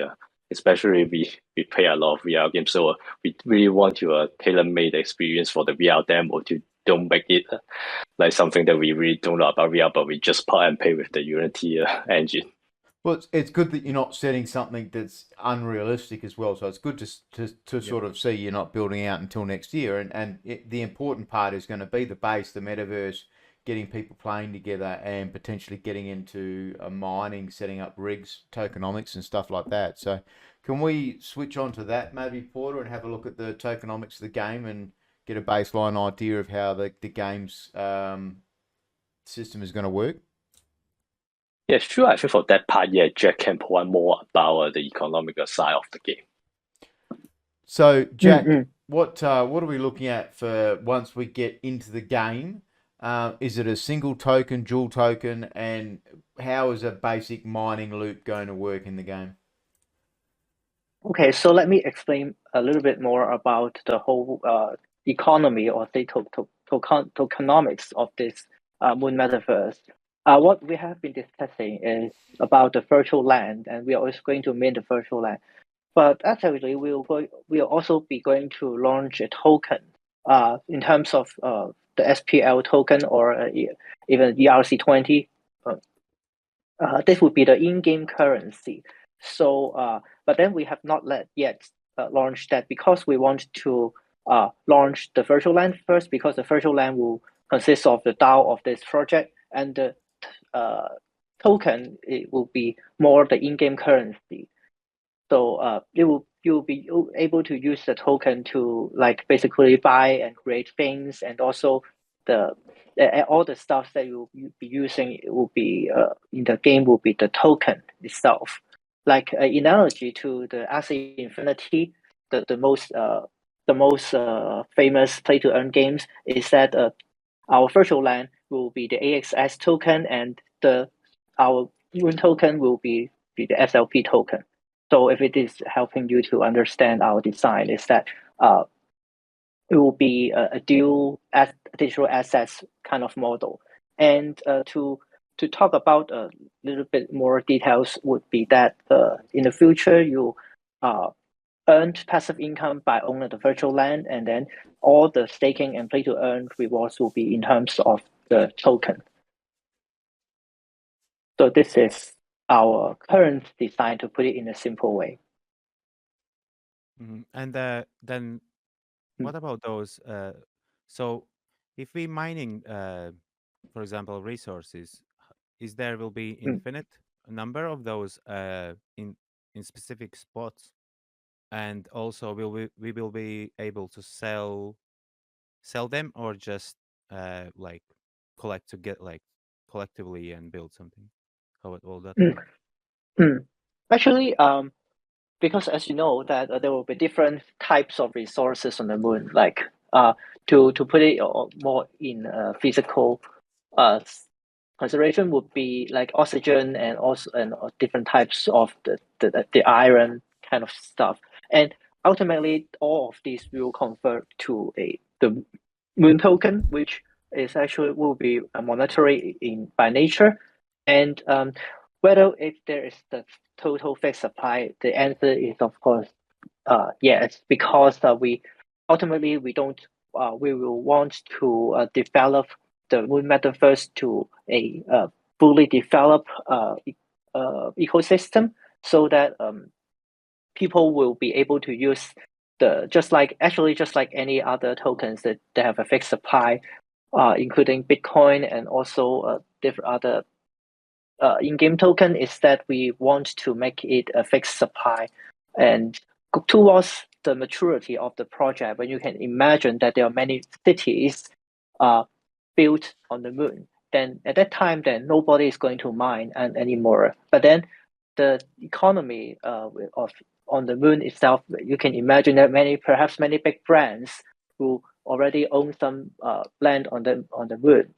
especially we play a lot of VR games, so we really want to tailor-made experience for the VR demo to don't make it like something that we really don't know about VR, but we just plug and play with the Unity engine. Well, it's good that you're not setting something that's unrealistic as well. So it's good to sort of see you're not building out until next year. And the important part is going to be the base, the metaverse, getting people playing together and potentially getting into mining, setting up rigs, tokenomics and stuff like that. So can we switch on to that maybe, Porter, and have a look at the tokenomics of the game and get a baseline idea of how the game's system is going to work? Yeah, sure. I think for that part, yeah, Jack can provide more about the economical side of the game. So, Jack, what are we looking at for once we get into the game? Is it a single token, dual token, and how is a basic mining loop going to work in the game? Okay, so let me explain a little bit more about the whole economy, or the tokenomics of this Moon metaverse. What we have been discussing is about the virtual land, and we are also going to mint the virtual land. But actually, we'll also be going to launch a token in terms of the SPL token, or even ERC20. This would be the in-game currency. So, but then we have not yet launched that, because we want to launch the virtual land first, because the virtual land will consist of the DAO of this project, and the token, it will be more the in-game currency. So you'll be able to use the token to like basically buy and create things, and also all the stuff that you'll be using will be in the game will be the token itself. Like an analogy to the Axie Infinity, the most the most famous play-to-earn games is that our virtual land will be the AXS token, and our Moon token will be the SLP token. So if it is helping you to understand our design, is that it will be a dual digital assets kind of model. And to talk about a little bit more details would be that in the future you earned passive income by owning the virtual land, and then all the staking and play to earn rewards will be in terms of the token. So this is our current design, to put it in a simple way. And then what about those? So if we mining, for example, resources, is there will be infinite number of those in specific spots, and also we will be able to sell them, or just like collect to get like collectively and build something? How it all that work? Actually, because as you know that there will be different types of resources on the moon, like to put it more in physical consideration would be like oxygen and also different types of the iron kind of stuff, and ultimately all of these will convert to the moon token, which is actually will be monetary in by nature. And whether if there is the total fixed supply, the answer is of course yes, because we ultimately we don't we will want to develop the moon metaverse to a fully developed ecosystem, so that people will be able to use just like any other tokens that they have a fixed supply, including Bitcoin and also different other in-game token, is that we want to make it a fixed supply and towards the maturity of the project, when you can imagine that there are many cities built on the moon, then at that time then nobody is going to mine anymore. But then the economy of on the moon itself, you can imagine that perhaps many big brands who already own some land on the moon,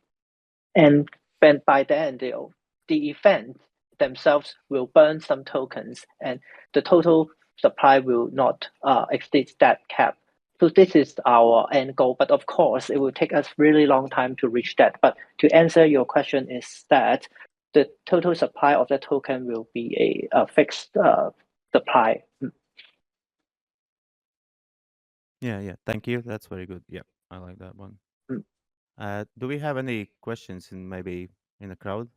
and then by then the event themselves will burn some tokens, and the total supply will not exceed that cap. So this is our end goal, but of course it will take us really long time to reach that. But to answer your question is that the total supply of the token will be a fixed supply. Yeah. Thank you. That's very good. Yeah, I like that one. Do we have any questions maybe in the crowd?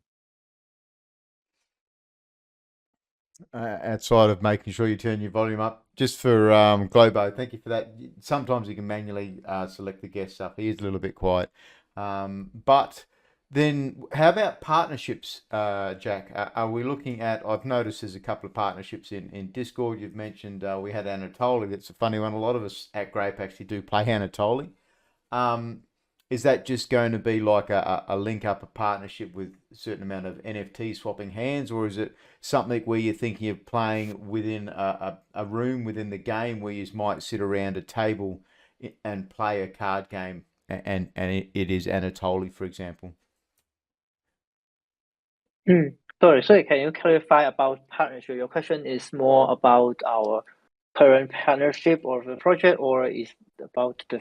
Outside of making sure you turn your volume up, just for Globo, thank you for that. Sometimes you can manually select the guest stuff. He is a little bit quiet. But then how about partnerships, Jack? Are we looking at, I've noticed there's a couple of partnerships in Discord. You've mentioned we had Anatoly. That's a funny one. A lot of us at Grape actually do play Anatoly. Is that just going to be like a link up, a partnership with a certain amount of NFT swapping hands, or is it something where you're thinking of playing within a room within the game where you might sit around a table and play a card game, and it is Anatoly, for example? Sorry, can you clarify about partnership? Your question is more about our current partnership or the project, or is about the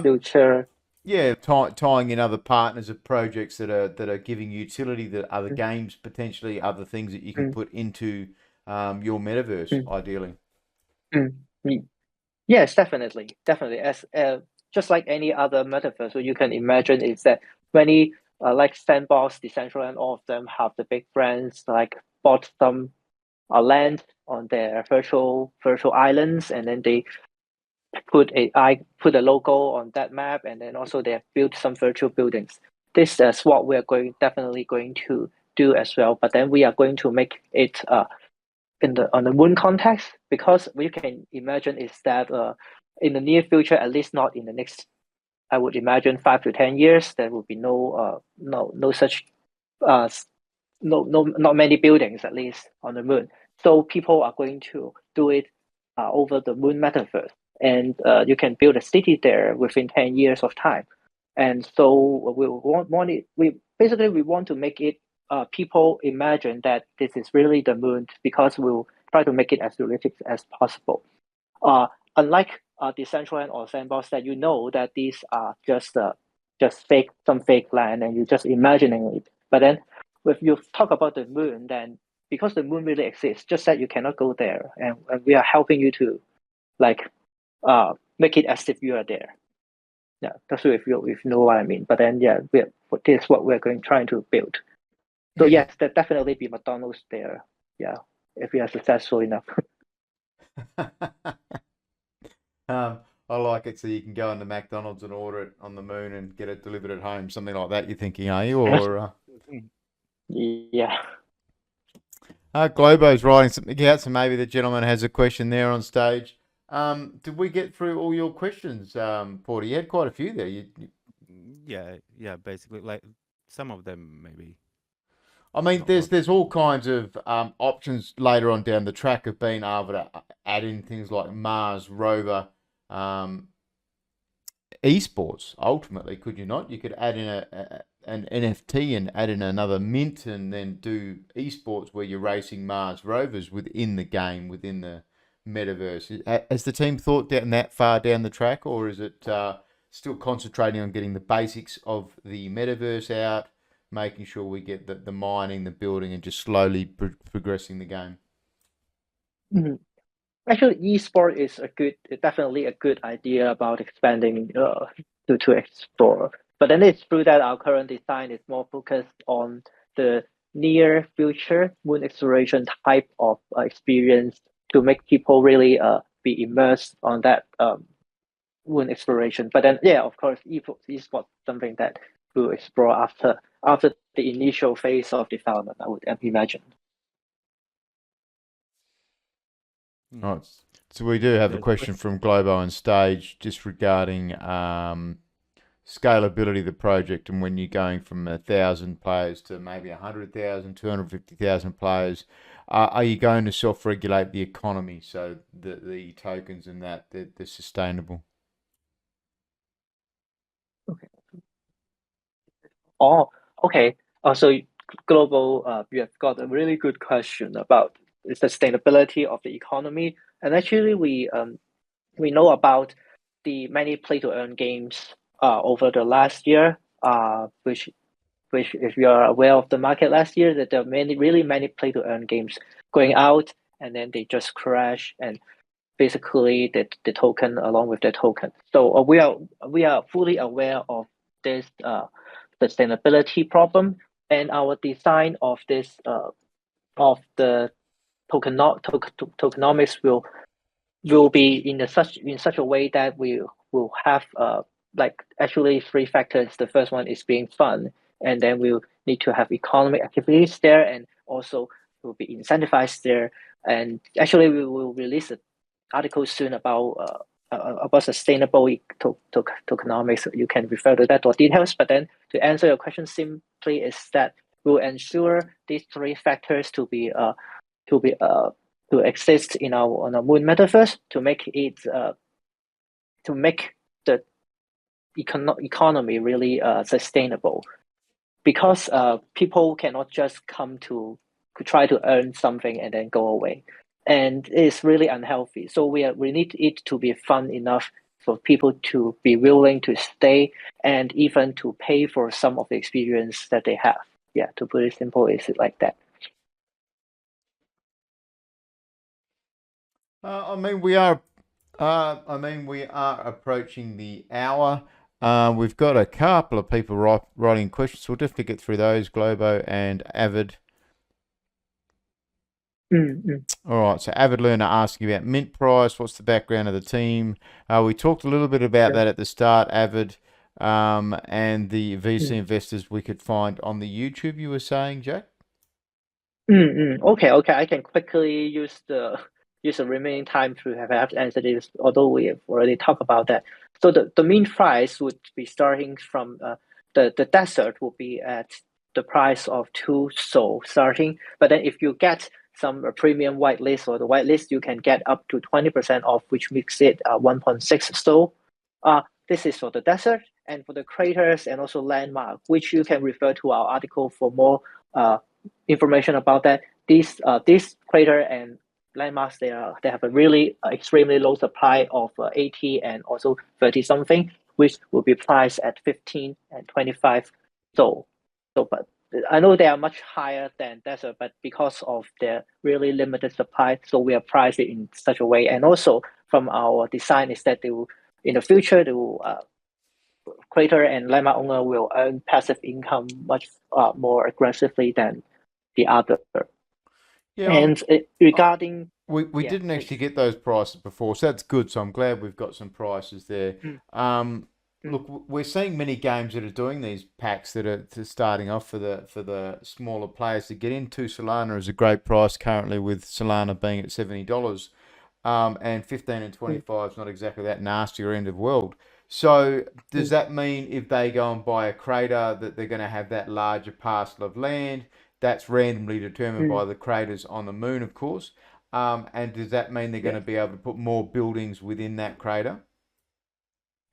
future? Yeah, tying in other partners of projects that are giving utility, that other games, potentially other things that you can put into your metaverse, ideally. Yes, definitely. As just like any other metaverse, what you can imagine is that many like Sandbox, Decentraland, and all of them have the big brands like bought some land on their virtual islands, and then they put a logo on that map, and then also they have built some virtual buildings. This is what we are definitely going to do as well. But then we are going to make it on the moon context, because we can imagine is that in the near future, at least not in the next, I would imagine 5 to 10 years, there will be no such not many buildings at least on the moon. So people are going to do it over the moon metaverse. and you can build a city there within 10 years of time. And so we want it. We want to make it. People imagine that this is really the moon because we'll try to make it as realistic as possible. Unlike Decentraland or Sandbox, that you know that these are just some fake land, and you're just imagining it. But then, if you talk about the moon, then because the moon really exists, just that you cannot go there, and we are helping you to like make it as if you are there. Yeah, that's if you know what I mean. But then, yeah, this is what we're trying to build. So yes, there definitely be McDonald's there. Yeah, if we are successful enough. I like it, so you can go into McDonald's and order it on the moon and get it delivered at home, something like that. You're thinking, are you? Or Yeah. Globo's writing something out, so maybe the gentleman has a question there on stage. Did we get through all your questions, Porter? You had quite a few there. Yeah, basically, like some of them maybe. I mean, there's all kinds of options later on down the track of being able to add in things like Mars rover esports. Ultimately, could you not? You could add in an NFT and add in another mint, and then do esports where you're racing Mars rovers within the game, within the metaverse. Has the team thought down that far down the track, or is it still concentrating on getting the basics of the metaverse out, making sure we get the mining, the building, and just slowly progressing the game? Mm-hmm. Actually, esport is definitely a good idea about expanding to explore. But then it's true that our current design is more focused on the near future moon exploration type of experience to make people really be immersed on that moon exploration. But then, yeah, of course, esports something that we'll explore after the initial phase of development, I would imagine. Right. So we do have a question from Globo on stage just regarding scalability of the project, and when you're going from 1,000 players to maybe 100,000, 250,000 players, are you going to self-regulate the economy so that the tokens and that they're sustainable? Okay. Oh, okay. So Global, you have got a really good question about the sustainability of the economy, and actually we know about the many play-to-earn games over the last year, which if you are aware of the market last year, that there are really many play-to-earn games going out, and then they just crash, and basically the token along with the token. So we are fully aware of this sustainability problem, and our design of this of the tokenomics will be in such a way that we will have like actually three factors. The first one is being fun, and then we'll need to have economic activities there, and also will be incentivized there. And actually, we will release an article soon about sustainable tokenomics. You can refer to that for details. But then to answer your question simply is that we'll ensure these three factors to exist in our Moon metaverse to make it to make the economy really sustainable, because people cannot just come to try to earn something and then go away, and it's really unhealthy. So we need it to be fun enough for people to be willing to stay and even to pay for some of the experience that they have. Yeah, to put it simple, is it like that? I mean, we are approaching the hour. We've got a couple of people writing questions, so we'll definitely get through those. Globo and Avid. All right, so Avid Learner asking about mint price. What's the background of the team? We talked a little bit about that at the start, Avid, and the VC investors we could find on the YouTube. You were saying, Jack? Okay. I can quickly use the remaining time to have answered this, although we have already talked about that. So the mean price would be starting from the desert will be at the price of 2 SOL starting. But then if you get some premium whitelist or the whitelist, you can get up to 20% off, which makes it 1.6 STO. This is for the desert, and for the craters and also landmark, which you can refer to our article for more information about that. These crater and landmarks, they have a really extremely low supply of 80 and also 30 something, which will be priced at 15 and 25. So but I know they are much higher than desert, but because of their really limited supply, so we are priced it in such a way. And also from our design is that they will, in the future, they will crater and landmark owner will earn passive income much more aggressively than the other. Yeah, And regarding we yeah, didn't please. actually get those prices before, so that's good. So I'm glad we've got some prices there. Look, we're seeing many games that are doing these packs that are starting off for the smaller players to get into. Solana is a great price currently, with Solana being at $70, and 15 and 25 is not exactly that nastier end of world. So does that mean if they go and buy a crater that they're going to have that larger parcel of land? That's randomly determined by the craters on the moon, of course. And does that mean they're going to be able to put more buildings within that crater?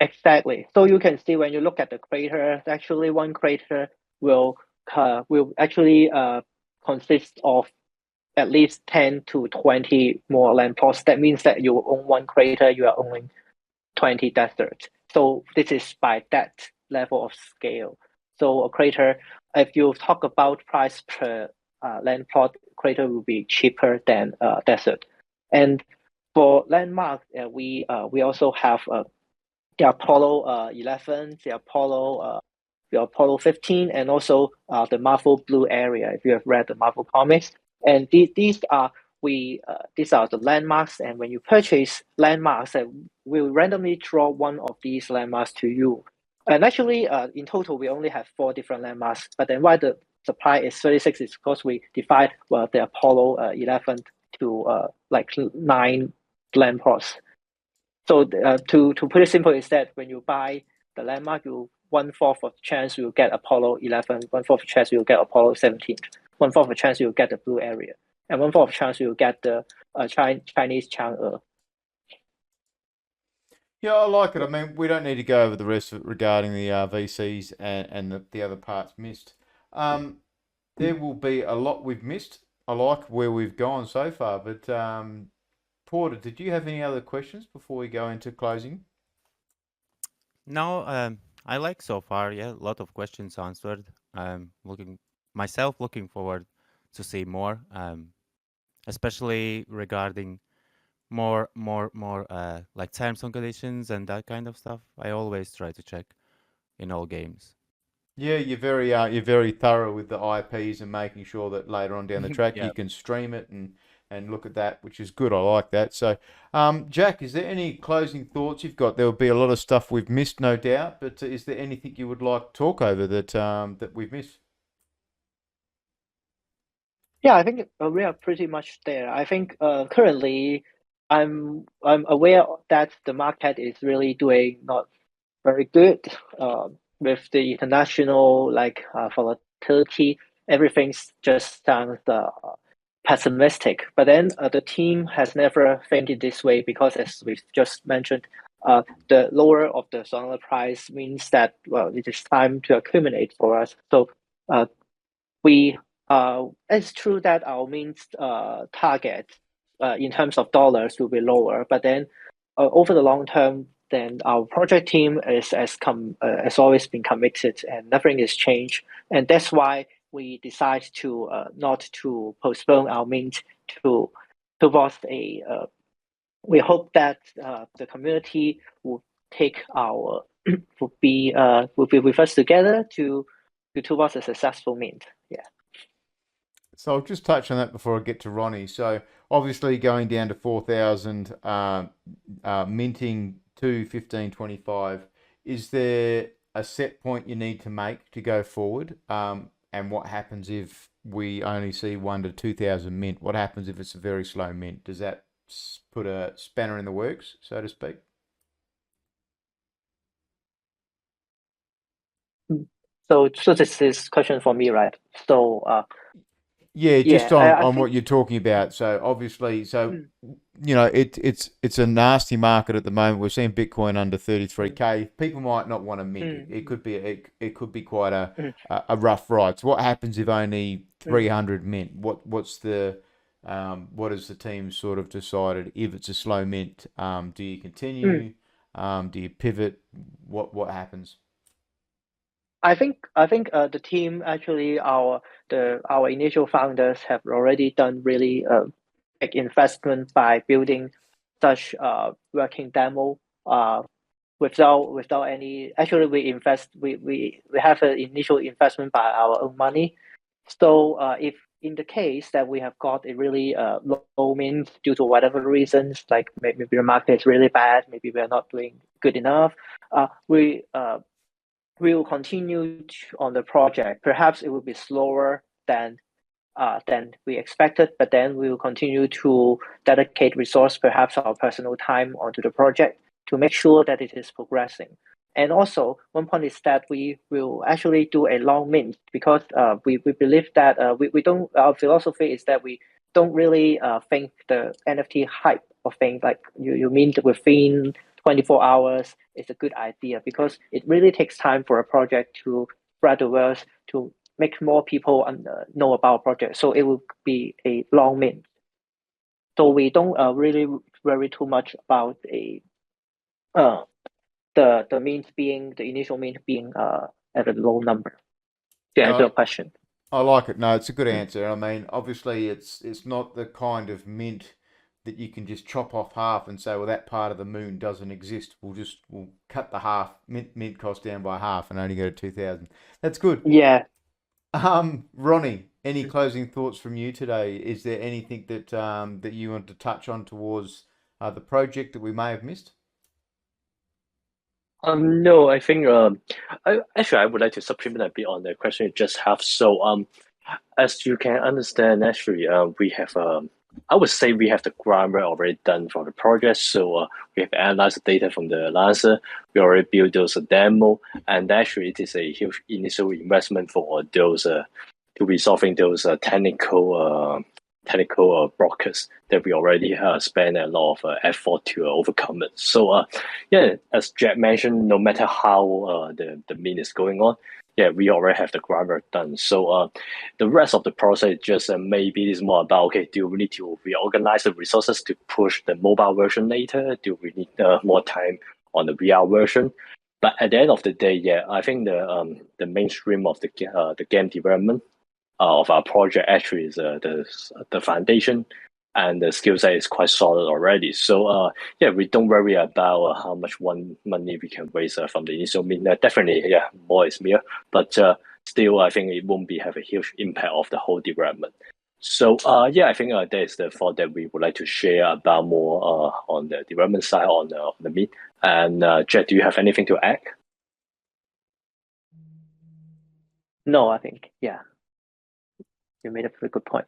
Exactly. So you can see when you look at the crater, actually one crater will actually consist of at least 10 to 20 more land plots. That means that you own one crater, you are owning 20 deserts. So this is by that level of scale. So a crater, if you talk about price per land plot, crater will be cheaper than desert. And for landmark, we also have the Apollo 11, the Apollo 15, and also the Marvel Blue area. If you have read the Marvel comics, and these are the landmarks. And when you purchase landmarks, we'll randomly draw one of these landmarks to you. And actually, in total, we only have 4 different landmarks. But then why the supply is 36 is because we divide the Apollo 11 to like 9 land plots. So to put it simple is that when you buy the landmark, you 1/4 of chance you'll get Apollo 11, 1/4 chance you'll get Apollo 17, 1/4 of chance you'll get the blue area, and 1/4 of chance you'll get the Chinese Chang'e. Yeah, I like it. I mean, we don't need to go over the rest of it regarding the VCs and the other parts missed. There will be a lot we've missed. I like where we've gone so far, but Porter, did you have any other questions before we go into closing? No, I like so far. Yeah, a lot of questions answered. Looking forward to see more, especially regarding more like terms and conditions and that kind of stuff. I always try to check in all games. Yeah, you're very thorough with the IPs and making sure that later on down the track Yeah. you can stream it and look at that, which is good. I like that. So, Jack, is there any closing thoughts you've got? There will be a lot of stuff we've missed, no doubt, but is there anything you would like to talk over that we've missed? Yeah, I think we are pretty much there. I think currently I'm aware that the market is really doing not very good with the international volatility. Everything's just sounds pessimistic. But then the team has never fainted this way because, as we've just mentioned, the lower of the Solana price means that it is time to accumulate for us. So it's true that our main target in terms of dollars will be lower, but then over the long term, then our project team has always been committed and nothing has changed, and that's why we decide to not to postpone our mint towards a. We hope that the community will take our will be with us together to towards a successful mint. Yeah. So I'll just touch on that before I get to Ronnie. So obviously going down to 4,000, minting to 1525, is there a set point you need to make to go forward? And what happens if we only see 1 to 2,000 mint? What happens if it's a very slow mint? Does that put a spanner in the works, so to speak? So this is question for me, right? So Yeah, just Yeah, on, I on think. what you're talking about. So obviously, Mm, it's a nasty market at the moment. We're seeing Bitcoin under mm, 33K. People might not want to mint it. mm, It could be it could be quite mm, a rough ride. So what happens if only mm, 300 mint? What has the team sort of decided if it's a slow mint? Do you mm. continue? Do you pivot? What happens? I think the team actually our initial founders have already done really big investment by building such working demo without any. Actually, we have an initial investment by our own money. So if in the case that we have got a really low mint due to whatever reasons, like maybe the market is really bad, maybe we are not doing good enough, we will continue on the project. Perhaps it will be slower than we expected, but then we will continue to dedicate resource, perhaps our personal time, onto the project to make sure that it is progressing. And also, one point is that we will actually do a long mint because we believe that we don't, our philosophy is that we don't really think the NFT hype of things like you mint within 24 hours is a good idea because it really takes time for a project to spread the word, to make more people know about project. So it will be a long mint. So we don't really worry too much about uh, the mint being the initial mint being at a low number. To answer No, your question. I like it. No, it's a good Mm. answer. I mean, obviously, it's not the kind of mint that you can just chop off half and say, well, that part of the moon doesn't exist. We'll cut the half mint cost down by half and only go to 2,000. That's good. Yeah. Ronnie, any closing thoughts from you today? Is there anything that you want to touch on towards the project that we may have missed? No, I think I would like to supplement a bit on the question you just have. So as you can understand, actually we have I would say we have the groundwork already done for the project. So we have analyzed the data from the Lancer. We already built those demo, and actually it is a huge initial investment for those to be solving those technical blockers that we already spent a lot of effort to overcome it. So yeah, as Jack mentioned, no matter how the mean is going on, yeah, we already have the groundwork done. So the rest of the process just maybe is more about, okay, do we need to reorganize the resources to push the mobile version later? Do we need more time on the VR version? But at the end of the day, yeah, I think the mainstream of the game development of our project actually is the foundation, and the skill set is quite solid already. So yeah, we don't worry about how much money we can raise from the initial mean. Definitely, yeah, more is mere, but still, I think it won't be have a huge impact of the whole development. So yeah, I think that is the thought that we would like to share about more on the development side on the meet. And Jet, do you have anything to add? No, I think yeah, you made a very good point.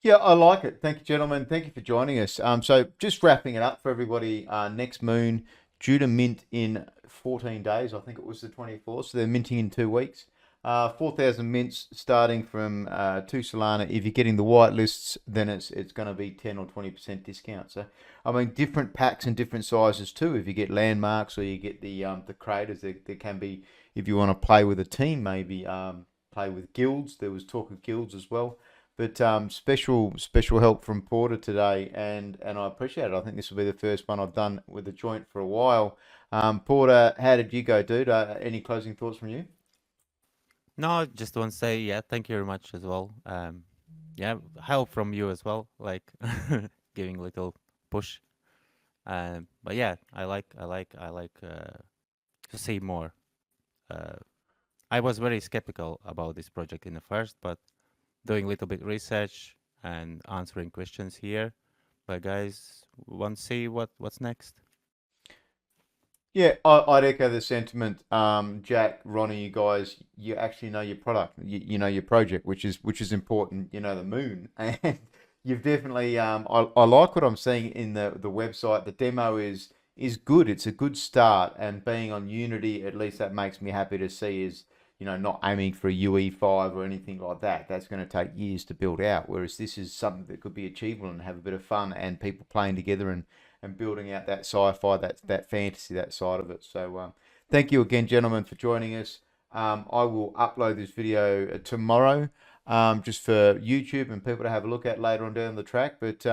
Yeah, I like it. Thank you, gentlemen. Thank you for joining us. So just wrapping it up for everybody, Next Moon due to mint in 14 days. I think it was the 24th. So they're minting in 2 weeks. 4,000 mints starting from 2 Solana. If you're getting the white lists, then it's going to be 10 or 20% discount. So I mean, different packs and different sizes too. If you get landmarks or you get the Crators, there can be, if you want to play with a team, maybe play with guilds. There was talk of guilds as well. But special help from Porter today, and I appreciate it. I think this will be the first one I've done with a joint for a while. Porter, how did you go, dude? Any closing thoughts from you? No, I just want to say yeah, thank you very much as well. Yeah, help from you as well, like giving a little push. But yeah, I like to see more. Uh, I was very skeptical about this project in the first, but doing a little bit research and answering questions here. But guys, want to see what's next? Yeah, I'd echo the sentiment. Jack, Ronnie, you guys, you actually know your product. You know your project, which is important. You know the moon, and you've definitely. I like what I'm seeing in the website. The demo is good. It's a good start, and being on Unity, at least that makes me happy to see. Is you know, not aiming for a UE5 or anything like that. That's going to take years to build out. Whereas this is something that could be achievable and have a bit of fun and people playing together and building out that sci-fi, that fantasy, that side of it. So thank you again, gentlemen, for joining us. I will upload this video tomorrow, just for YouTube and people to have a look at later on down the track. But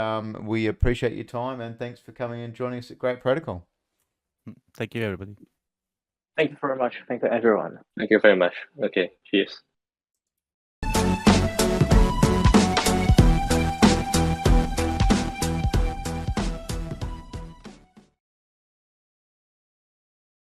we appreciate your time and thanks for coming and joining us at Great Protocol. Thank you, everybody. Thank you very much. Thank you, everyone. Thank you very much. Okay, cheers.